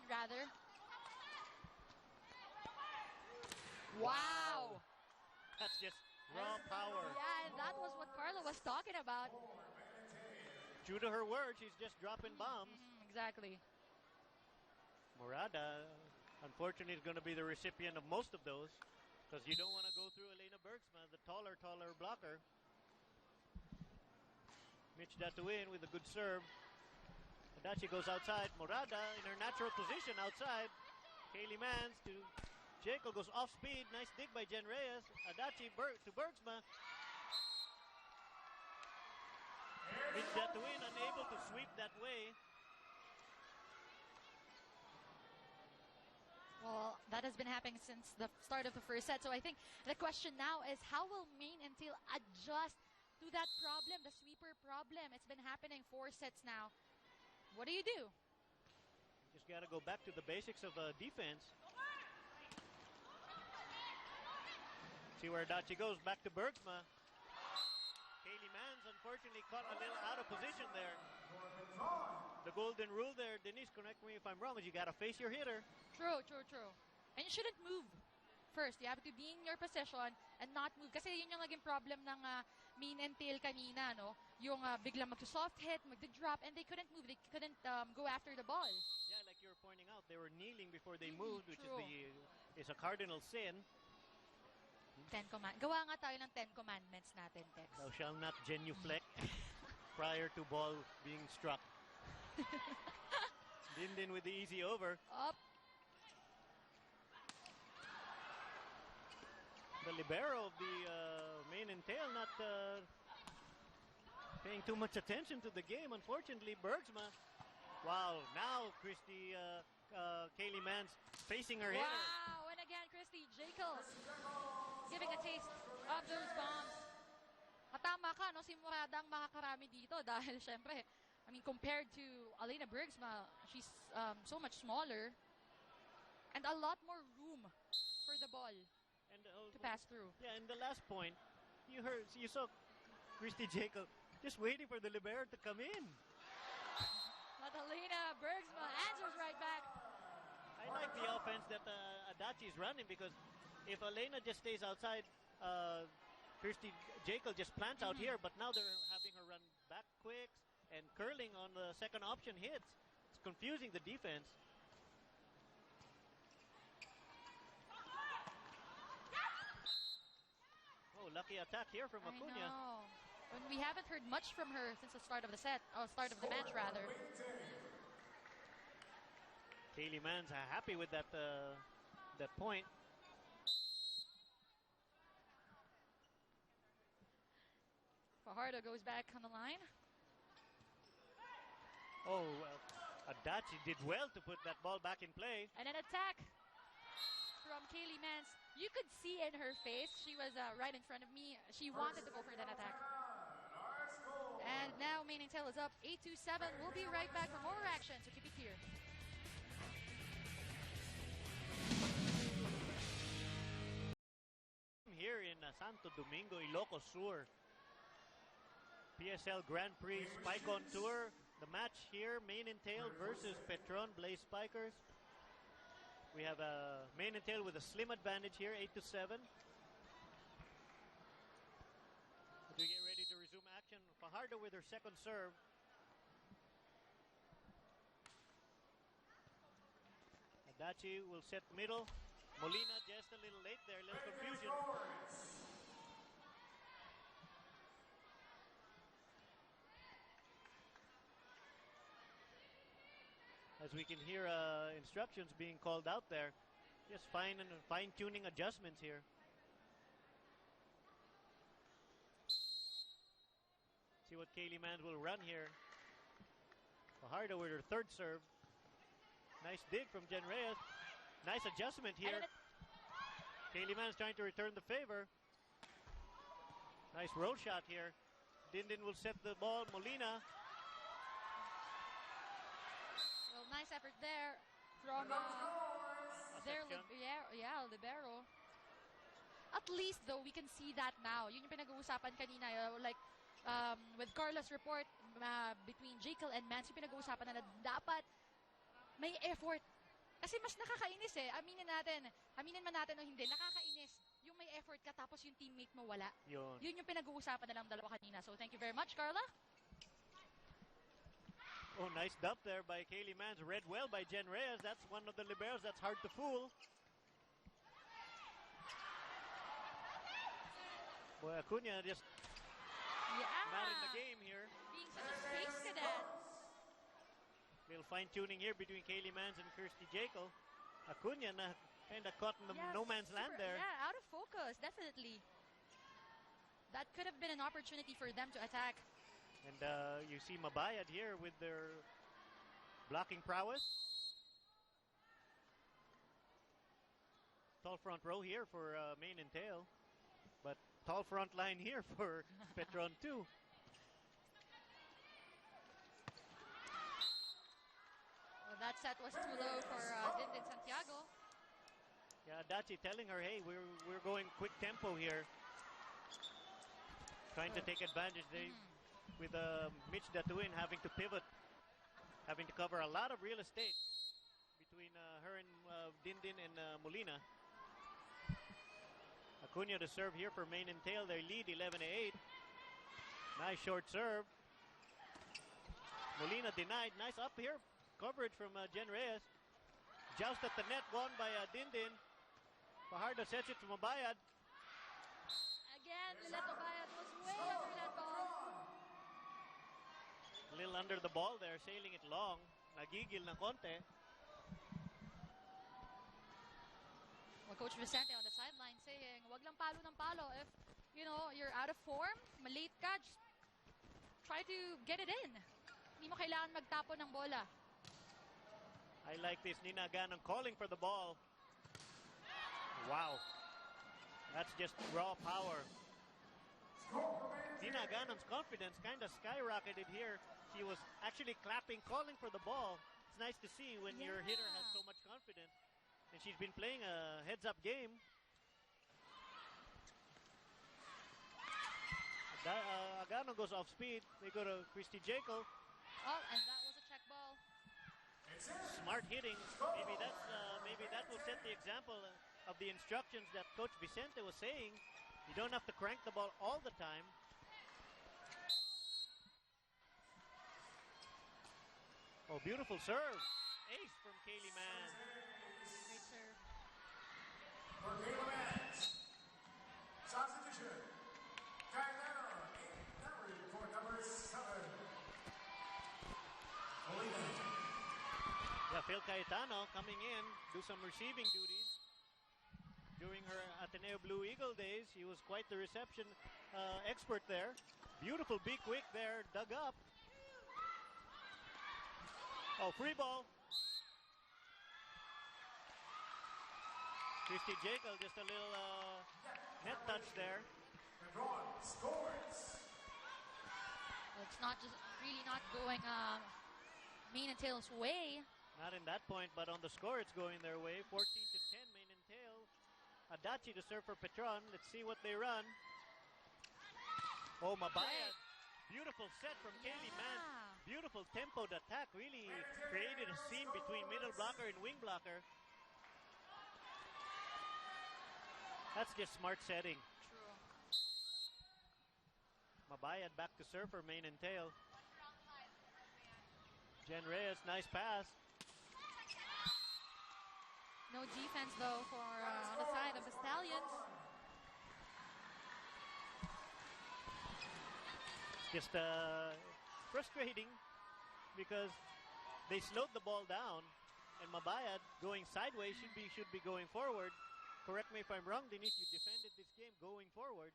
rather. Wow! That's just raw power. Yeah, and that was what Carla was talking about. True to her word, she's just dropping bombs. Exactly. Morada, unfortunately, is going to be the recipient of most of those because you don't want to go through Elena Bergsma, the taller blocker. Mitch Datuin with a good serve. Adachi goes outside. Morada in her natural position outside. Kaylee Mans to Jekyll, goes off speed. Nice dig by Jen Reyes. Adachi to Bergsma. Mitch Datuin unable to sweep that way. Well, that has been happening since the start of the first set. So I think the question now is how will Main and Tail adjust to that problem, the sweeper problem? It's been happening 4 sets now. What do you do? Just got to go back to the basics of defense. See where Adachi goes. Back to Bergsma. Kaylee Mans unfortunately caught a little out of position there. The golden rule there, Denise, correct me if I'm wrong, is you got to face your hitter. True. And you shouldn't move first. You have to be in your position and not move. Kasi yun yung naging problem ng Main and Tail kanina, no? Yung biglang mag-soft hit, mag-drop, and they couldn't move. They couldn't go after the ball. Yeah, like you were pointing out, they were kneeling before they moved, which is a cardinal sin. Gawa nga tayo ng 10 commandments natin, Tex. Thou shall not genuflect prior to ball being struck. Dindin with the easy over. Up. The libero of the Main and Tail not paying too much attention to the game. Unfortunately, Bergsma. Wow, now Kaylee Mans facing her hitter. Wow, and again, Christy Jekyll giving a taste of those bombs. Tama ka, no? Si Morada ang makakarami dito dahil syempre, compared to Elena Bergsma, she's so much smaller and a lot more room for the ball to pass through. Yeah, and the last point, you saw Christy Jekyll just waiting for the libero to come in. But Elena Bergsma answers right back. I like the offense that Adachi is running because if Elena just stays outside, Christy Jekyll just plants out here, but now they're having her run back quicks and curling on the second option hits. It's confusing the defense. Oh, lucky attack here from Acuna. I know. And we haven't heard much from her since the start of the start of the match, rather. Kaylee Mans happy with that point. Fajardo goes back on the line. Oh, Adachi did well to put that ball back in play. And an attack from Kaylee Mans. You could see in her face, she was right in front of me. She wanted to go for that attack. And now Main and Tail is up 8-7. We'll be right back for more action, so keep it here. Here in Santo Domingo, Ilocos Sur. PSL Grand Prix Spike on Tour. The match here, Main and Tail versus Petron Blaze Spikers. We have a Main and Tail with a slim advantage here, 8-7. As we get ready to resume action, Fajardo with her second serve. Adachi will set middle. Molina just a little late there, a little confusion. As we can hear instructions being called out there. Just fine-tuning adjustments here. See what Kaylee Mans will run here. Fajardo with her third serve. Nice dig from Jen Reyes. Nice adjustment here. Kaylee Mans trying to return the favor. Nice roll shot here. Dindin will set the ball. Molina. Well, nice effort there from their libero. At least though, we can see that now. Yun yung pinag-uusapan kanina, like with Carla's report between Jekyll and Mans, yung pinag-uusapan na dapat may effort. Kasi mas nakakainis eh. Aminin man natin o hindi, nakakainis yung may effort ka tapos yung teammate mo wala. Yun yung pinag-uusapan na lang dalawa kanina. So thank you very much, Carla. Oh, nice dump there by Kaylee Mans. Read well by Jen Reyes. That's one of the liberos that's hard to fool. Boy, Acuna just not in the game here. Being such a space cadet. Little fine-tuning here between Kaylee Mans and Kirsty Jekyll. Acuna na kind of caught in the no man's land there. Yeah, out of focus, definitely. That could have been an opportunity for them to attack. And you see Mabayad here with their blocking prowess. Tall front row here for Main and Tail. But tall front line here for Petron too. Well, that set was too low for Dindin Santiago. Yeah, Dachi telling her, hey, we're going quick tempo here. Trying to take advantage. With Mitch Datuin having to pivot, having to cover a lot of real estate between her and Dindin and Molina. Acuna to serve here for Main and Tail. They lead 11-8. Nice short serve. Molina denied. Nice up here coverage from Jen Reyes. Joust at the net, won by Dindin. Fajardo sets it to Mabayad. Again, Lileto Bayad was way under that ball. A little under the ball there, sailing it long. Nagigil ng konti. Well, Coach Vicente on the sideline saying, wag lang palo ng palo. If, you're out of form, malate ka, just try to get it in. Hindi mo kailangan magtapo ng bola. I like this. Nina Ganong calling for the ball. Wow. That's just raw power. Nina Ganon's confidence kind of skyrocketed here. She was actually clapping, calling for the ball. It's nice to see when your hitter has so much confidence. And she's been playing a heads-up game. Agano goes off speed. They go to Christy Jekyll. Oh, and that was a check ball. Smart hitting. Maybe that will set the example of the instructions that Coach Vicente was saying. You don't have to crank the ball all the time. Oh, beautiful serve. Ace from Kaylee Mans. Great serve. For Kaylee Mans. Substitution. Cayetano. For number 7. Yeah, Phil Cayetano coming in, do some receiving duties. During her Ateneo Blue Eagle days, she was quite the reception expert there. Beautiful big quick there, dug up. Oh, free ball. Christy Jekyll, just a little net touch there. It's not just really not going Main and Tail's way. Not in that point, but on the score, it's going their way. 14-10, Main and Tail. Adachi to serve for Petron. Let's see what they run. Oh, Mabayad. Beautiful set from Kaylee Mans. Beautiful tempoed attack. Really created a seam between middle blocker and wing blocker. That's just smart setting. True. Mabayad back to serve for Main and Tail. Jen Reyes, nice pass. No defense though for on the side of the Stallions. Just frustrating because they slowed the ball down, and Mabayad going sideways should be going forward. Correct me if I'm wrong, Denise. You defended this game going forward.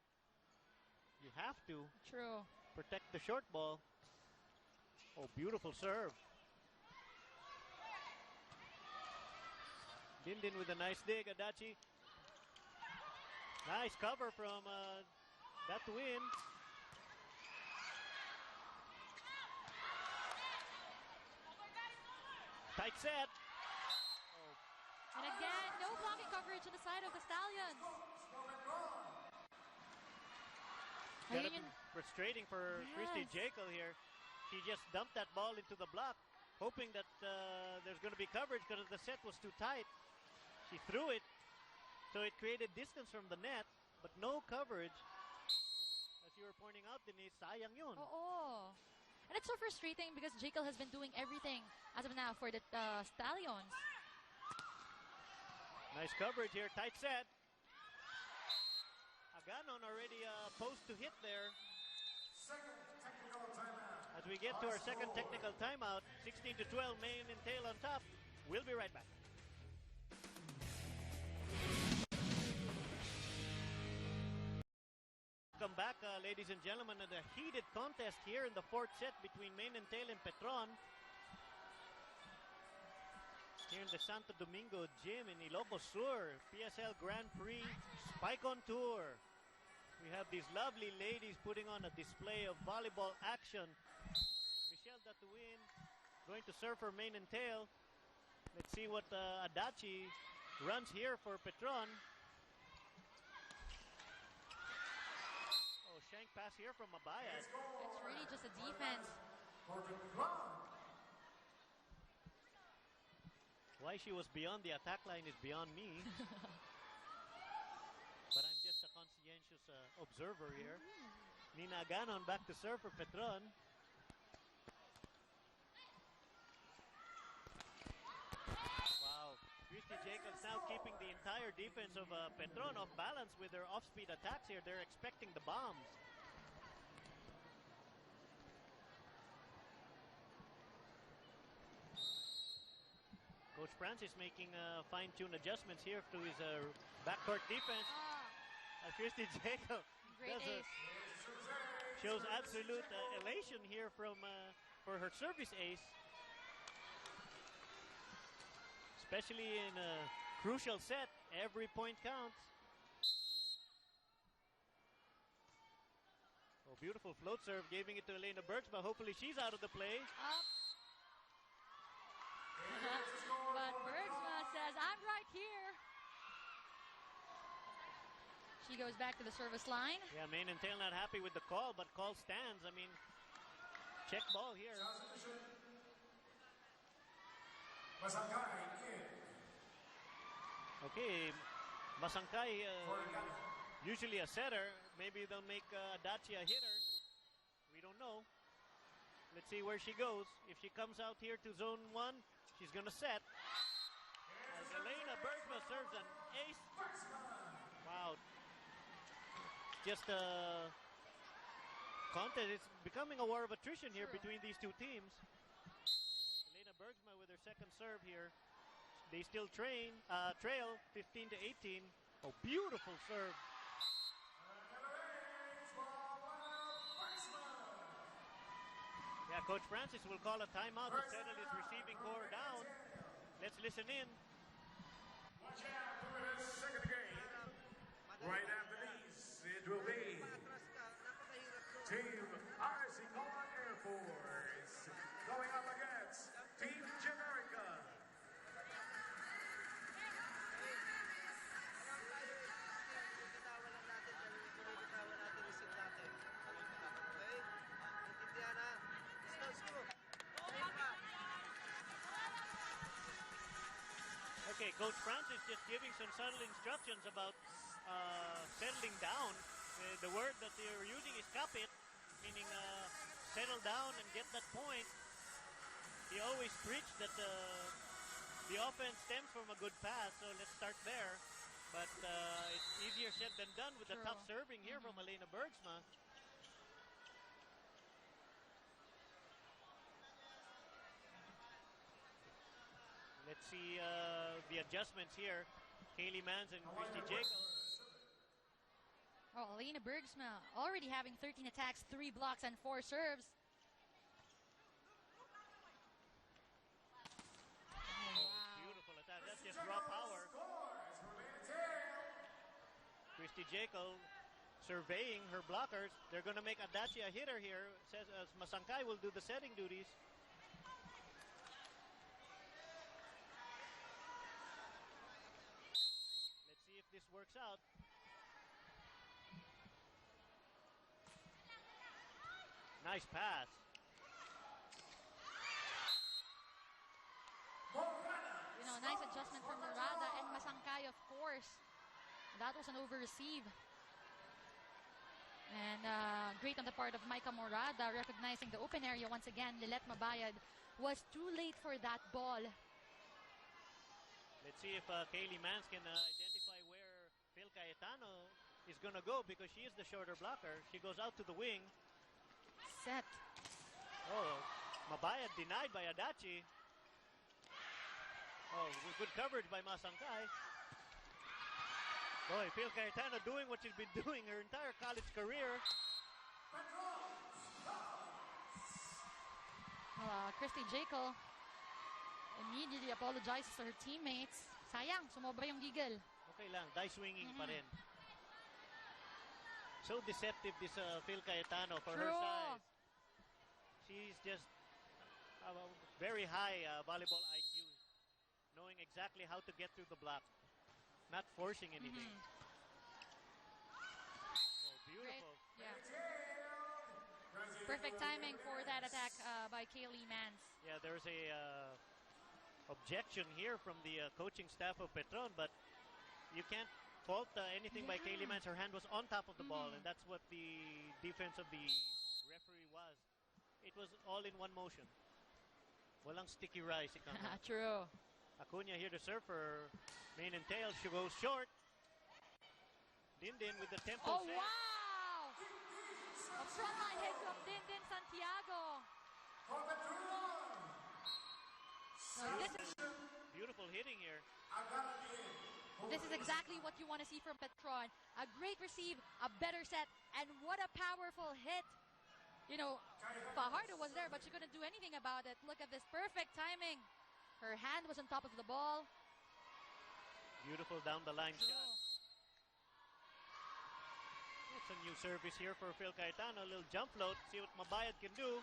You have to True. protect the short ball. Oh, beautiful serve. Dindin with a nice dig. Adachi. Nice cover from Datuin. Tight set. And again, no blocking coverage on the side of the Stallions. Gotta Ayun be yun. frustrating for Christy Yes. Jekyll here. She just dumped that ball into the block, hoping that there's going to be coverage because the set was too tight. She threw it, so it created distance from the net, but no coverage. As you were pointing out, Denise, sayang yun. Oo. And it's so frustrating because Jekyll has been doing everything as of now for the Stallions. Nice coverage here, tight set. Aganon already posed to hit there. As we get to our second technical timeout, 16-12, Main and Tail on top. We'll be right back. Welcome back, ladies and gentlemen, at a heated contest here in the fourth set between Main and Tail and Petron. Here in the Santo Domingo Gym in Ilocos Sur, PSL Grand Prix Spike on Tour. We have these lovely ladies putting on a display of volleyball action. Michelle Datuin going to serve for Main and Tail. Let's see what Adachi runs here for Petron. Oh, shank pass here from Mabayad. It's really just a defense. Why she was beyond the attack line is beyond me. But I'm just a conscientious observer here. Nina Aganon back to serve for Petron. Wow. Christy Jacobs now keeping the entire defense of Petron off balance with their off-speed attacks here. They're expecting the bombs. Coach Francis making fine-tune adjustments here to his backcourt defense. Christy Jacob Great ace. shows absolute elation here from for her service ace. Especially in a crucial set, every point counts. Oh, beautiful float serve, giving it to Elena Bergsma. Hopefully she's out of the play. Up. But Bergsma says, I'm right here. She goes back to the service line. Yeah, Main and Tail not happy with the call, but call stands. I mean, check ball here. Okay, Masangkay, usually a setter. Maybe they'll make Adachi a hitter. We don't know. Let's see where she goes. If she comes out here to zone 1, she's going to set. As Elena Bergsma serves an ace. Wow. Just a contest. It's becoming a war of attrition here between these two teams. Elena Bergsma with her second serve here. They still trail 15-18. Oh, beautiful serve. Yeah, Coach Francis will call a timeout to settle his receiving core down. Let's listen in. Watch out for the second game. Right after these, it will be Team Arsicola Air Force going up against Team Jamaica. Okay, Coach Francis just giving some subtle instructions about settling down. The word that they're using is kapit, meaning settle down and get that point. He always preached that the offense stems from a good pass, so let's start there. But it's easier said than done with the tough serving here from Elena Bergsma. let's see the adjustments here. Kaylee Mans and Christy Jacob. Oh, Elena Bergsma already having 13 attacks, 3 blocks, and 4 serves. Beautiful attack. That's just raw power. Christy Jacob surveying her blockers. They're going to make Adachi a hitter here. Says Masangkay will do the setting duties. Let's see if this works out. Nice pass. You know, nice adjustment from Murada and Masangkay, of course. That was an over-receive. And great on the part of Micah Morada, recognizing the open area once again. Lilet Mabayad was too late for that ball. Let's see if Kaylee Mans can identify where Phil Cayetano is going to go, because she is the shorter blocker. She goes out to the wing. Set. Oh, Mabayad denied by Adachi. Oh, good coverage by Masangkay. Boy, Phil Cayetano doing what she's been doing her entire college career. Christy Jacob immediately apologizes to her teammates. Sayang, sumobra yung giggle. Okay lang, die swinging pa rin. So deceptive this Phil Cayetano for her size. She's just very high volleyball IQ, knowing exactly how to get through the block, not forcing anything. Oh, beautiful. Great. Yeah. Perfect timing for that attack by Kaylee Mans. Yeah, there's a objection here from the coaching staff of Petron, but you can't fault anything by Kaylee Mans. Her hand was on top of the ball, and that's what the defense of the referee was. It was all in one motion. Walang sticky rice. True. Acuna here to serve for main and tail. She goes short. Dindin with the tempo Oh, set. wow! A frontline hit from Dindin Santiago. This is Beautiful hitting here. This is exactly what you want to see from Petron. A great receive, a better set, and what a powerful hit. You know, Fajardo was there, but she couldn't do anything about it. Look at this perfect timing. Her hand was on top of the ball. Beautiful down the line shot. It's a new service here for Phil Cayetano. A little jump float. See what Mabayad can do.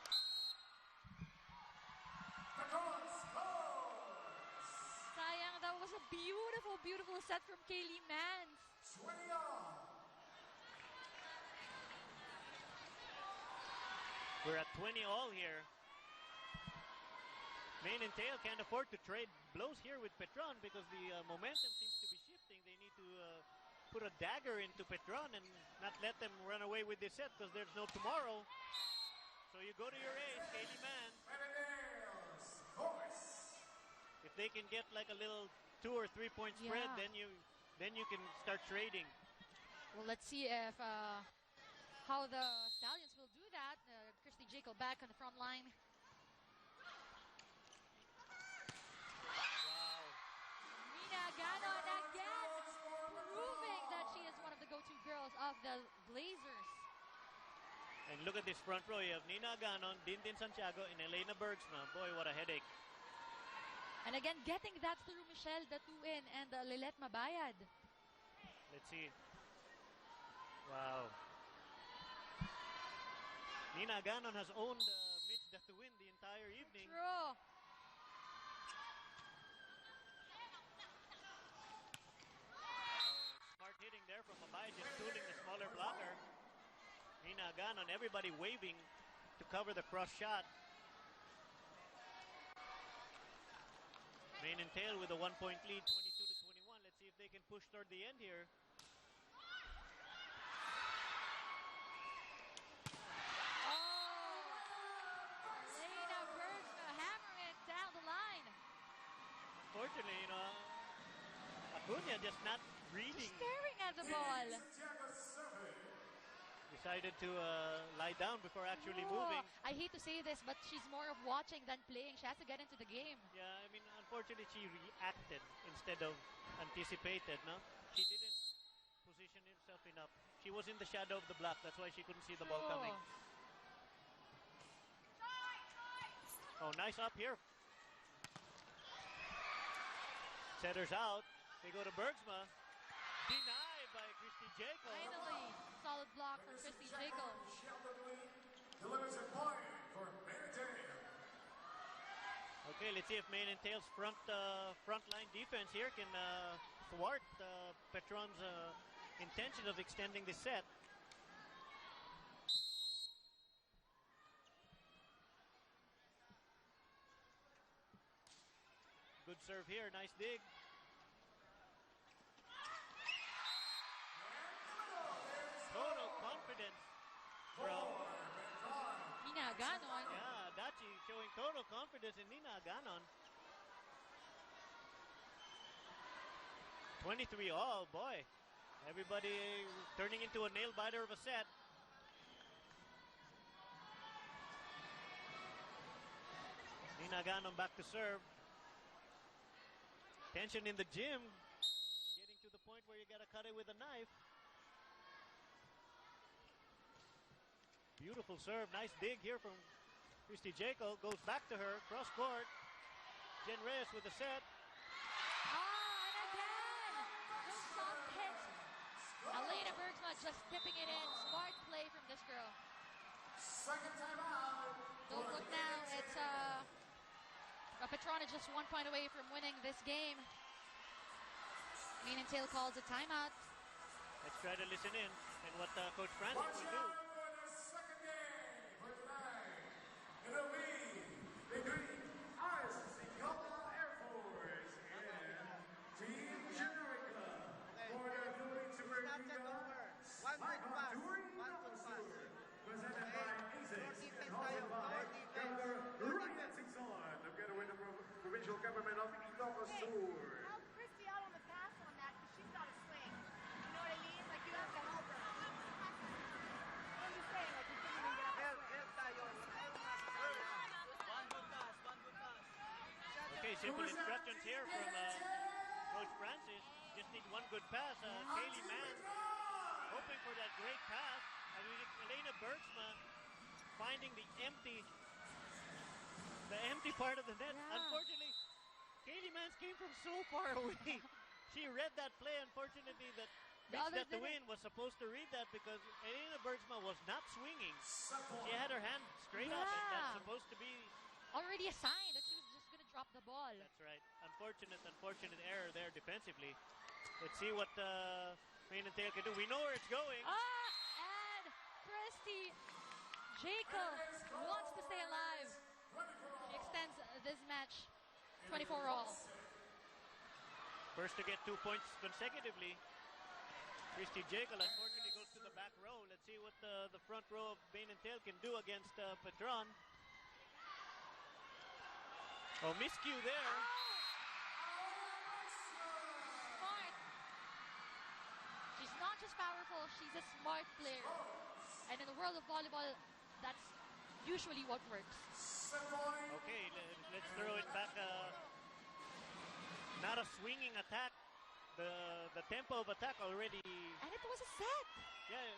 Sayang, that was a beautiful, beautiful set from Kaylee Mans. We're at 20 all here. Main and tail can't afford to trade blows here with Petron because the momentum seems to be shifting. They need to put a dagger into Petron and not let them run away with this set because there's no tomorrow. So you go to your ace, Kaylee Mans. If they can get like a little 2 or 3 point spread, then you can start trading. Well, let's see if how the Stallions will do that. Christy Jacob back on the front line. Wow. Nina Ganon again, proving that she is one of the go-to girls of the Blazers. And look at this front row. You have Nina Ganon, Dindin Santiago, and Elena Bergsma. Boy, what a headache. And again, getting that through Michelle Datuin and Lilet Mabayad. Let's see. Wow. Nina Ganon has owned Mitch Datuin the entire evening. True. Smart hitting there from Mabayad, just tooling the smaller blocker. Nina Ganon, everybody waving to cover the cross shot. Main and tail with a 1-point lead, 22-21. Let's see if they can push toward the end here. Elena Bergsma hammering it down the line. Unfortunately, you know, Acuna just not reading. Staring at the ball. This Decided to lie down before actually Oh, moving. I hate to say this, but she's more of watching than playing. She has to get into the game. Yeah, I mean, unfortunately, she reacted instead of anticipated, no? She didn't position herself enough. She was in the shadow of the block. That's why she couldn't see the ball coming. Oh, nice up here. Setters out. They go to Bergsma. Denied by Christy Jacob. Finally, solid block for Christy Jacob. Delivers a point for Maine. Okay, let's see if Maine and Tail's front line defense here can thwart Petron's intention of extending the set. Good serve here, nice dig. Total confidence from Nina Ganon. Yeah, Dachi showing total confidence in Nina Ganon. 23 all, boy. Everybody turning into a nail biter of a set. Nina Ganon back to serve. Tension in the gym. Getting to the point where you gotta cut it with a knife. Beautiful serve. Nice dig here from Christy Jacob. Goes back to her. Cross court. Jen Reyes with the set. And again! No soft hit. Elena Bergsma just tipping it in. Smart play from this girl. Second time out. Don't look now. It's Petron is just 1 point away from winning this game. Maine and Tail calls a timeout. Let's try to listen in and what Coach Francis Watch will do. out for the second game for tonight. It'll be between RSC Delta Air Force and Team Generica for the Philippine Super Snap Liga set over. One good pass. Touring One good pass. presented by ASICS and defense hosted tayo. by More defense. Governor More Ryan Singson, together with the provincial government of Ilocos Sur. Help Christy out on the pass on that because she's got a swing. You know what I mean? Like, you have to help her. I'm just saying, like, you can't even get up. Help tayo. One good pass. One good pass. Okay, simple instructions here from Coach Francis. Just need one good pass. Kaylee Mann hoping for that great pass. I mean, Elena Bergsma finding the empty part of the net. Yeah. Unfortunately, Kaylee Mans came from so far away. She read that play. Unfortunately, that The Mitch other That the didn't. Win was supposed to read that because Elena Bergsma was not swinging. She had her hand straight up, and Yeah. that's supposed to be. Already a sign that she was just going to drop the ball. That's right. Unfortunate error there defensively. Let's see what Maine and Tail can do. We know where it's going. And Christy Jacob wants to stay alive. She extends this match 24 all. First to get 2 points consecutively. Christy Jacob unfortunately goes to the back row. Let's see what the front row of Maine and Tail can do against Petron. Oh, miscue there. Smart. She's not just powerful, she's a smart player. And in the world of volleyball, that's usually what works. Okay, let's throw it back. Not a swinging attack. The tempo of attack already. And it was a set. Yeah.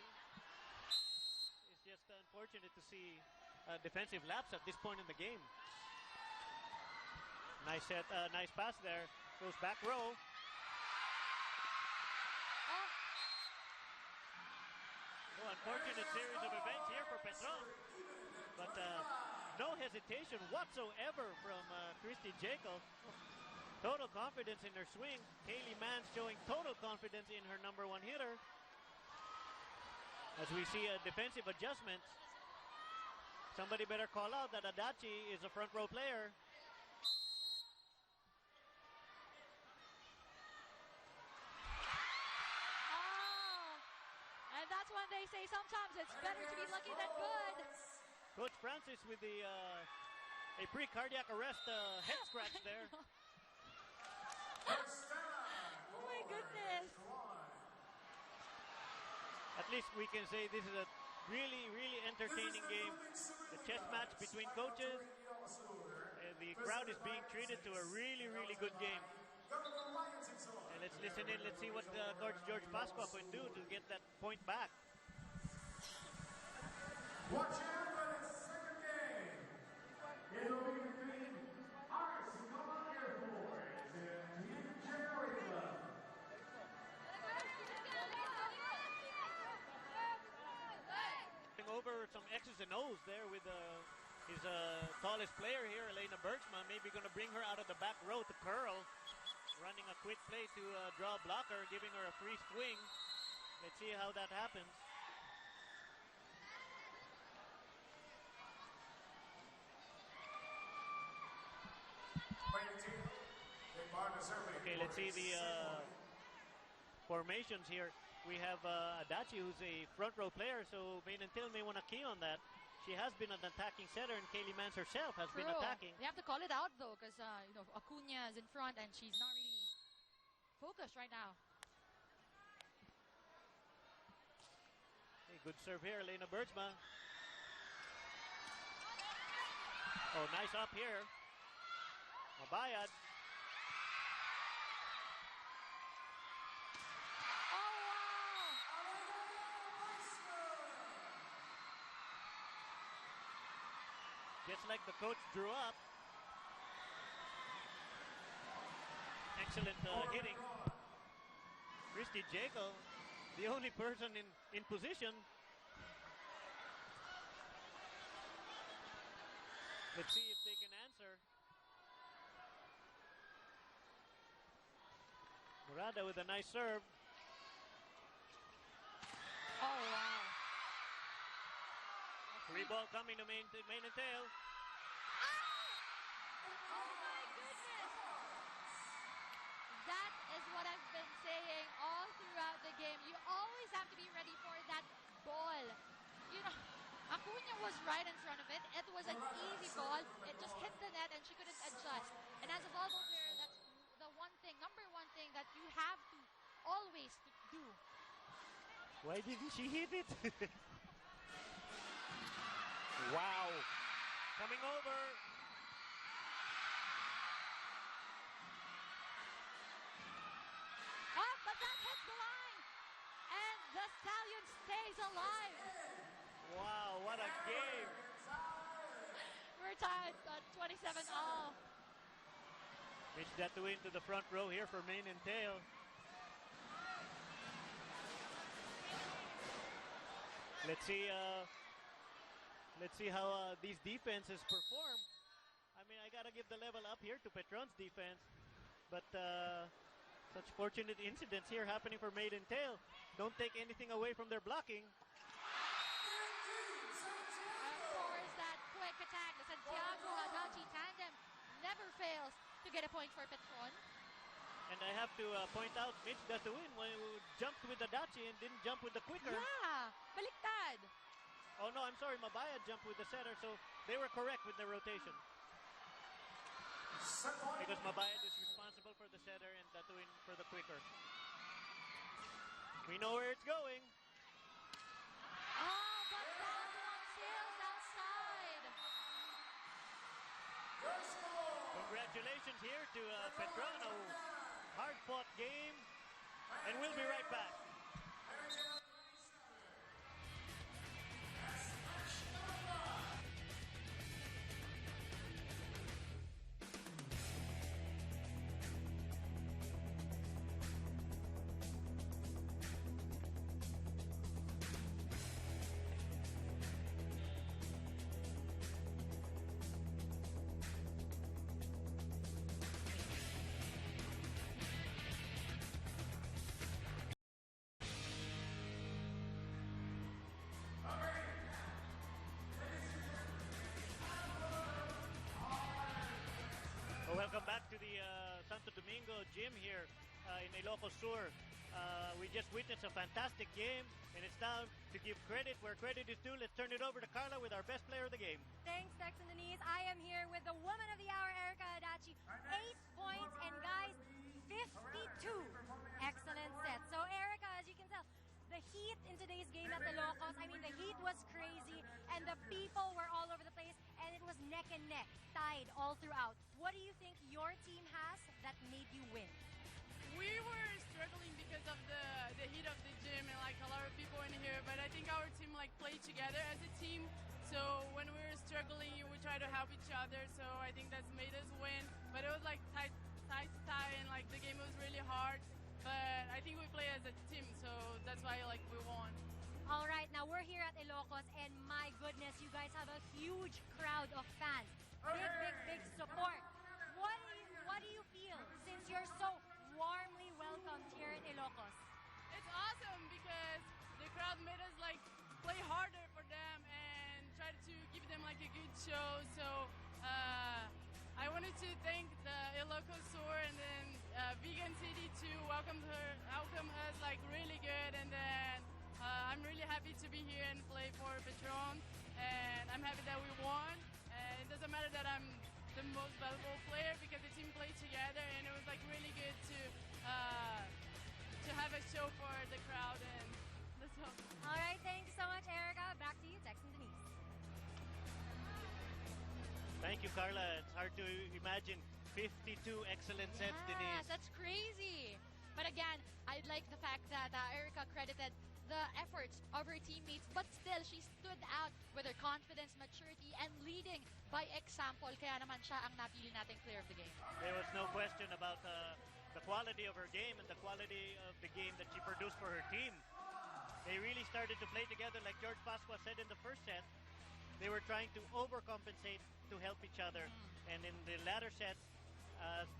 It's just unfortunate to see a defensive lapse at this point in the game. Nice set, nice pass there. Goes back row. Oh, unfortunate series of events here for Petron. But no hesitation whatsoever from Christy Jacob. Total confidence in her swing. Kaylee Mann showing total confidence in her number one hitter. As we see a defensive adjustment. Somebody better call out that Adachi is a front row player. And that's when they say sometimes it's better to be lucky than good. Coach Francis with the a pre-cardiac arrest head scratch there. Oh my goodness. At least we can say this is a Really, really entertaining game. The chess match between coaches. The crowd is being treated to a really, really good game. And let's listen in. Let's see what Coach George Pasqua can do to get that point back. Watch out for the second game. It'll be between RC Common Air Force and Team Cherry Club. Over some X's and O's there with his tallest player here, Elena Bergsma. Maybe going to bring her out of the back row to curl. Running a quick play to draw a blocker, giving her a free swing. Let's see how that happens. Okay, let's see the formations here. We have Adachi, who's a front row player, so Main and Tail may want to key on that. She has been an attacking setter, and Kaylee Mans herself has been attacking. We have to call it out though, because Acuna is in front, and she's not really focused right now. Hey, good serve here, Elena Bergsma. Oh, nice up here. Mabayad. Just like the coach drew up. Excellent hitting. Christy Jekyll, the only person in position. Let's see if they can answer. Murada with a nice serve. Oh, wow. Free ball coming to Main and Tail. Oh my goodness! That is what I've been saying all throughout the game. You always have to be ready for that ball. Acuna was right in front of it. It was an easy ball. It just hit the net and she couldn't adjust. And as a volleyball player, that's the number one thing that you have to always do. Why didn't she hit it? Wow. Coming over. But that hits the line. And the Stallion stays alive. Wow, what a game. We're tied at 27 all. Mitch Datuin to the front row here for Main and Tail. Let's see how these defenses perform. I mean, I gotta give the level up here to Petron's defense, but such fortunate incidents here happening for Main and Tail. Don't take anything away from their blocking. Of course, that quick attack, the Santiago Adachi tandem never fails to get a point for Petron. And I have to point out Mitch Datuin when he jumped with Adachi and didn't jump with the quicker. Yeah, baliktad. Oh no, I'm sorry, Mabaya jumped with the setter, so they were correct with the rotation. Because Mabaya is responsible for the setter and Datuin for the quicker. We know where it's going. Oh, but that one sails outside. Congratulations here to Petrano. Hard-fought game, and we'll be right back. Welcome back to the Santo Domingo gym here in Ilocos Sur. We just witnessed a fantastic game, and it's time to give credit where credit is due. Let's turn it over to Carla with our best player of the game. Thanks, Dex and Denise. I am here with the woman of the hour, Erica Adachi. 8 points, and guys, 52 excellent sets. So, Erica, as you can tell, the the heat in today's game at Ilocos. I mean, the heat was crazy, and the people were all over the place, and it was neck and neck, tied all throughout. What do you think your team has that made you win? We were struggling because of the heat of the gym and like a lot of people in here, but I think our team like played together as a team. So when we were struggling, we try to help each other. So I think that's made us win. But it was like tie to tie, and like the game was really hard. But I think we play as a team, so that's why like we won. All right, now we're here at Ilocos, and my goodness, you guys have a huge crowd of fans. Big support. What do you feel since you're so warmly welcomed here in Ilocos? It's awesome because the crowd made us like play harder for them and try to give them like a good show. So I wanted to thank the Ilocos Tour and then Vegan City to welcome us like really good, and then I'm really happy to be here and play for Petron, and I'm happy that we won. And it doesn't matter that I'm the most valuable player because the team played together, and it was like really good to have a show for the crowd, and that's all. All right, thank you so much, Erica. Back to you, Tex and Denise. Thank you, Carla. It's hard to imagine 52 excellent sets, Yes, Denise. that's crazy. But again, I like the fact that Erica credited the efforts of her teammates, but still, she stood out with her confidence, maturity, and leading by example. Kaya naman siya ang napili nating player of the game. There was no question about the quality of her game and the quality of the game that she produced for her team. They really started to play together, like George Pascua said in the first set. They were trying to overcompensate to help each other. And in the latter sets,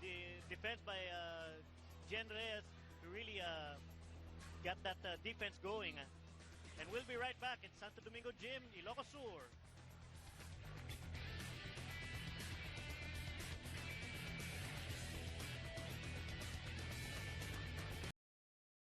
the defense by Jen Reyes really got that defense going. And we'll be right back in Santo Domingo Gym, Ilocos Sur.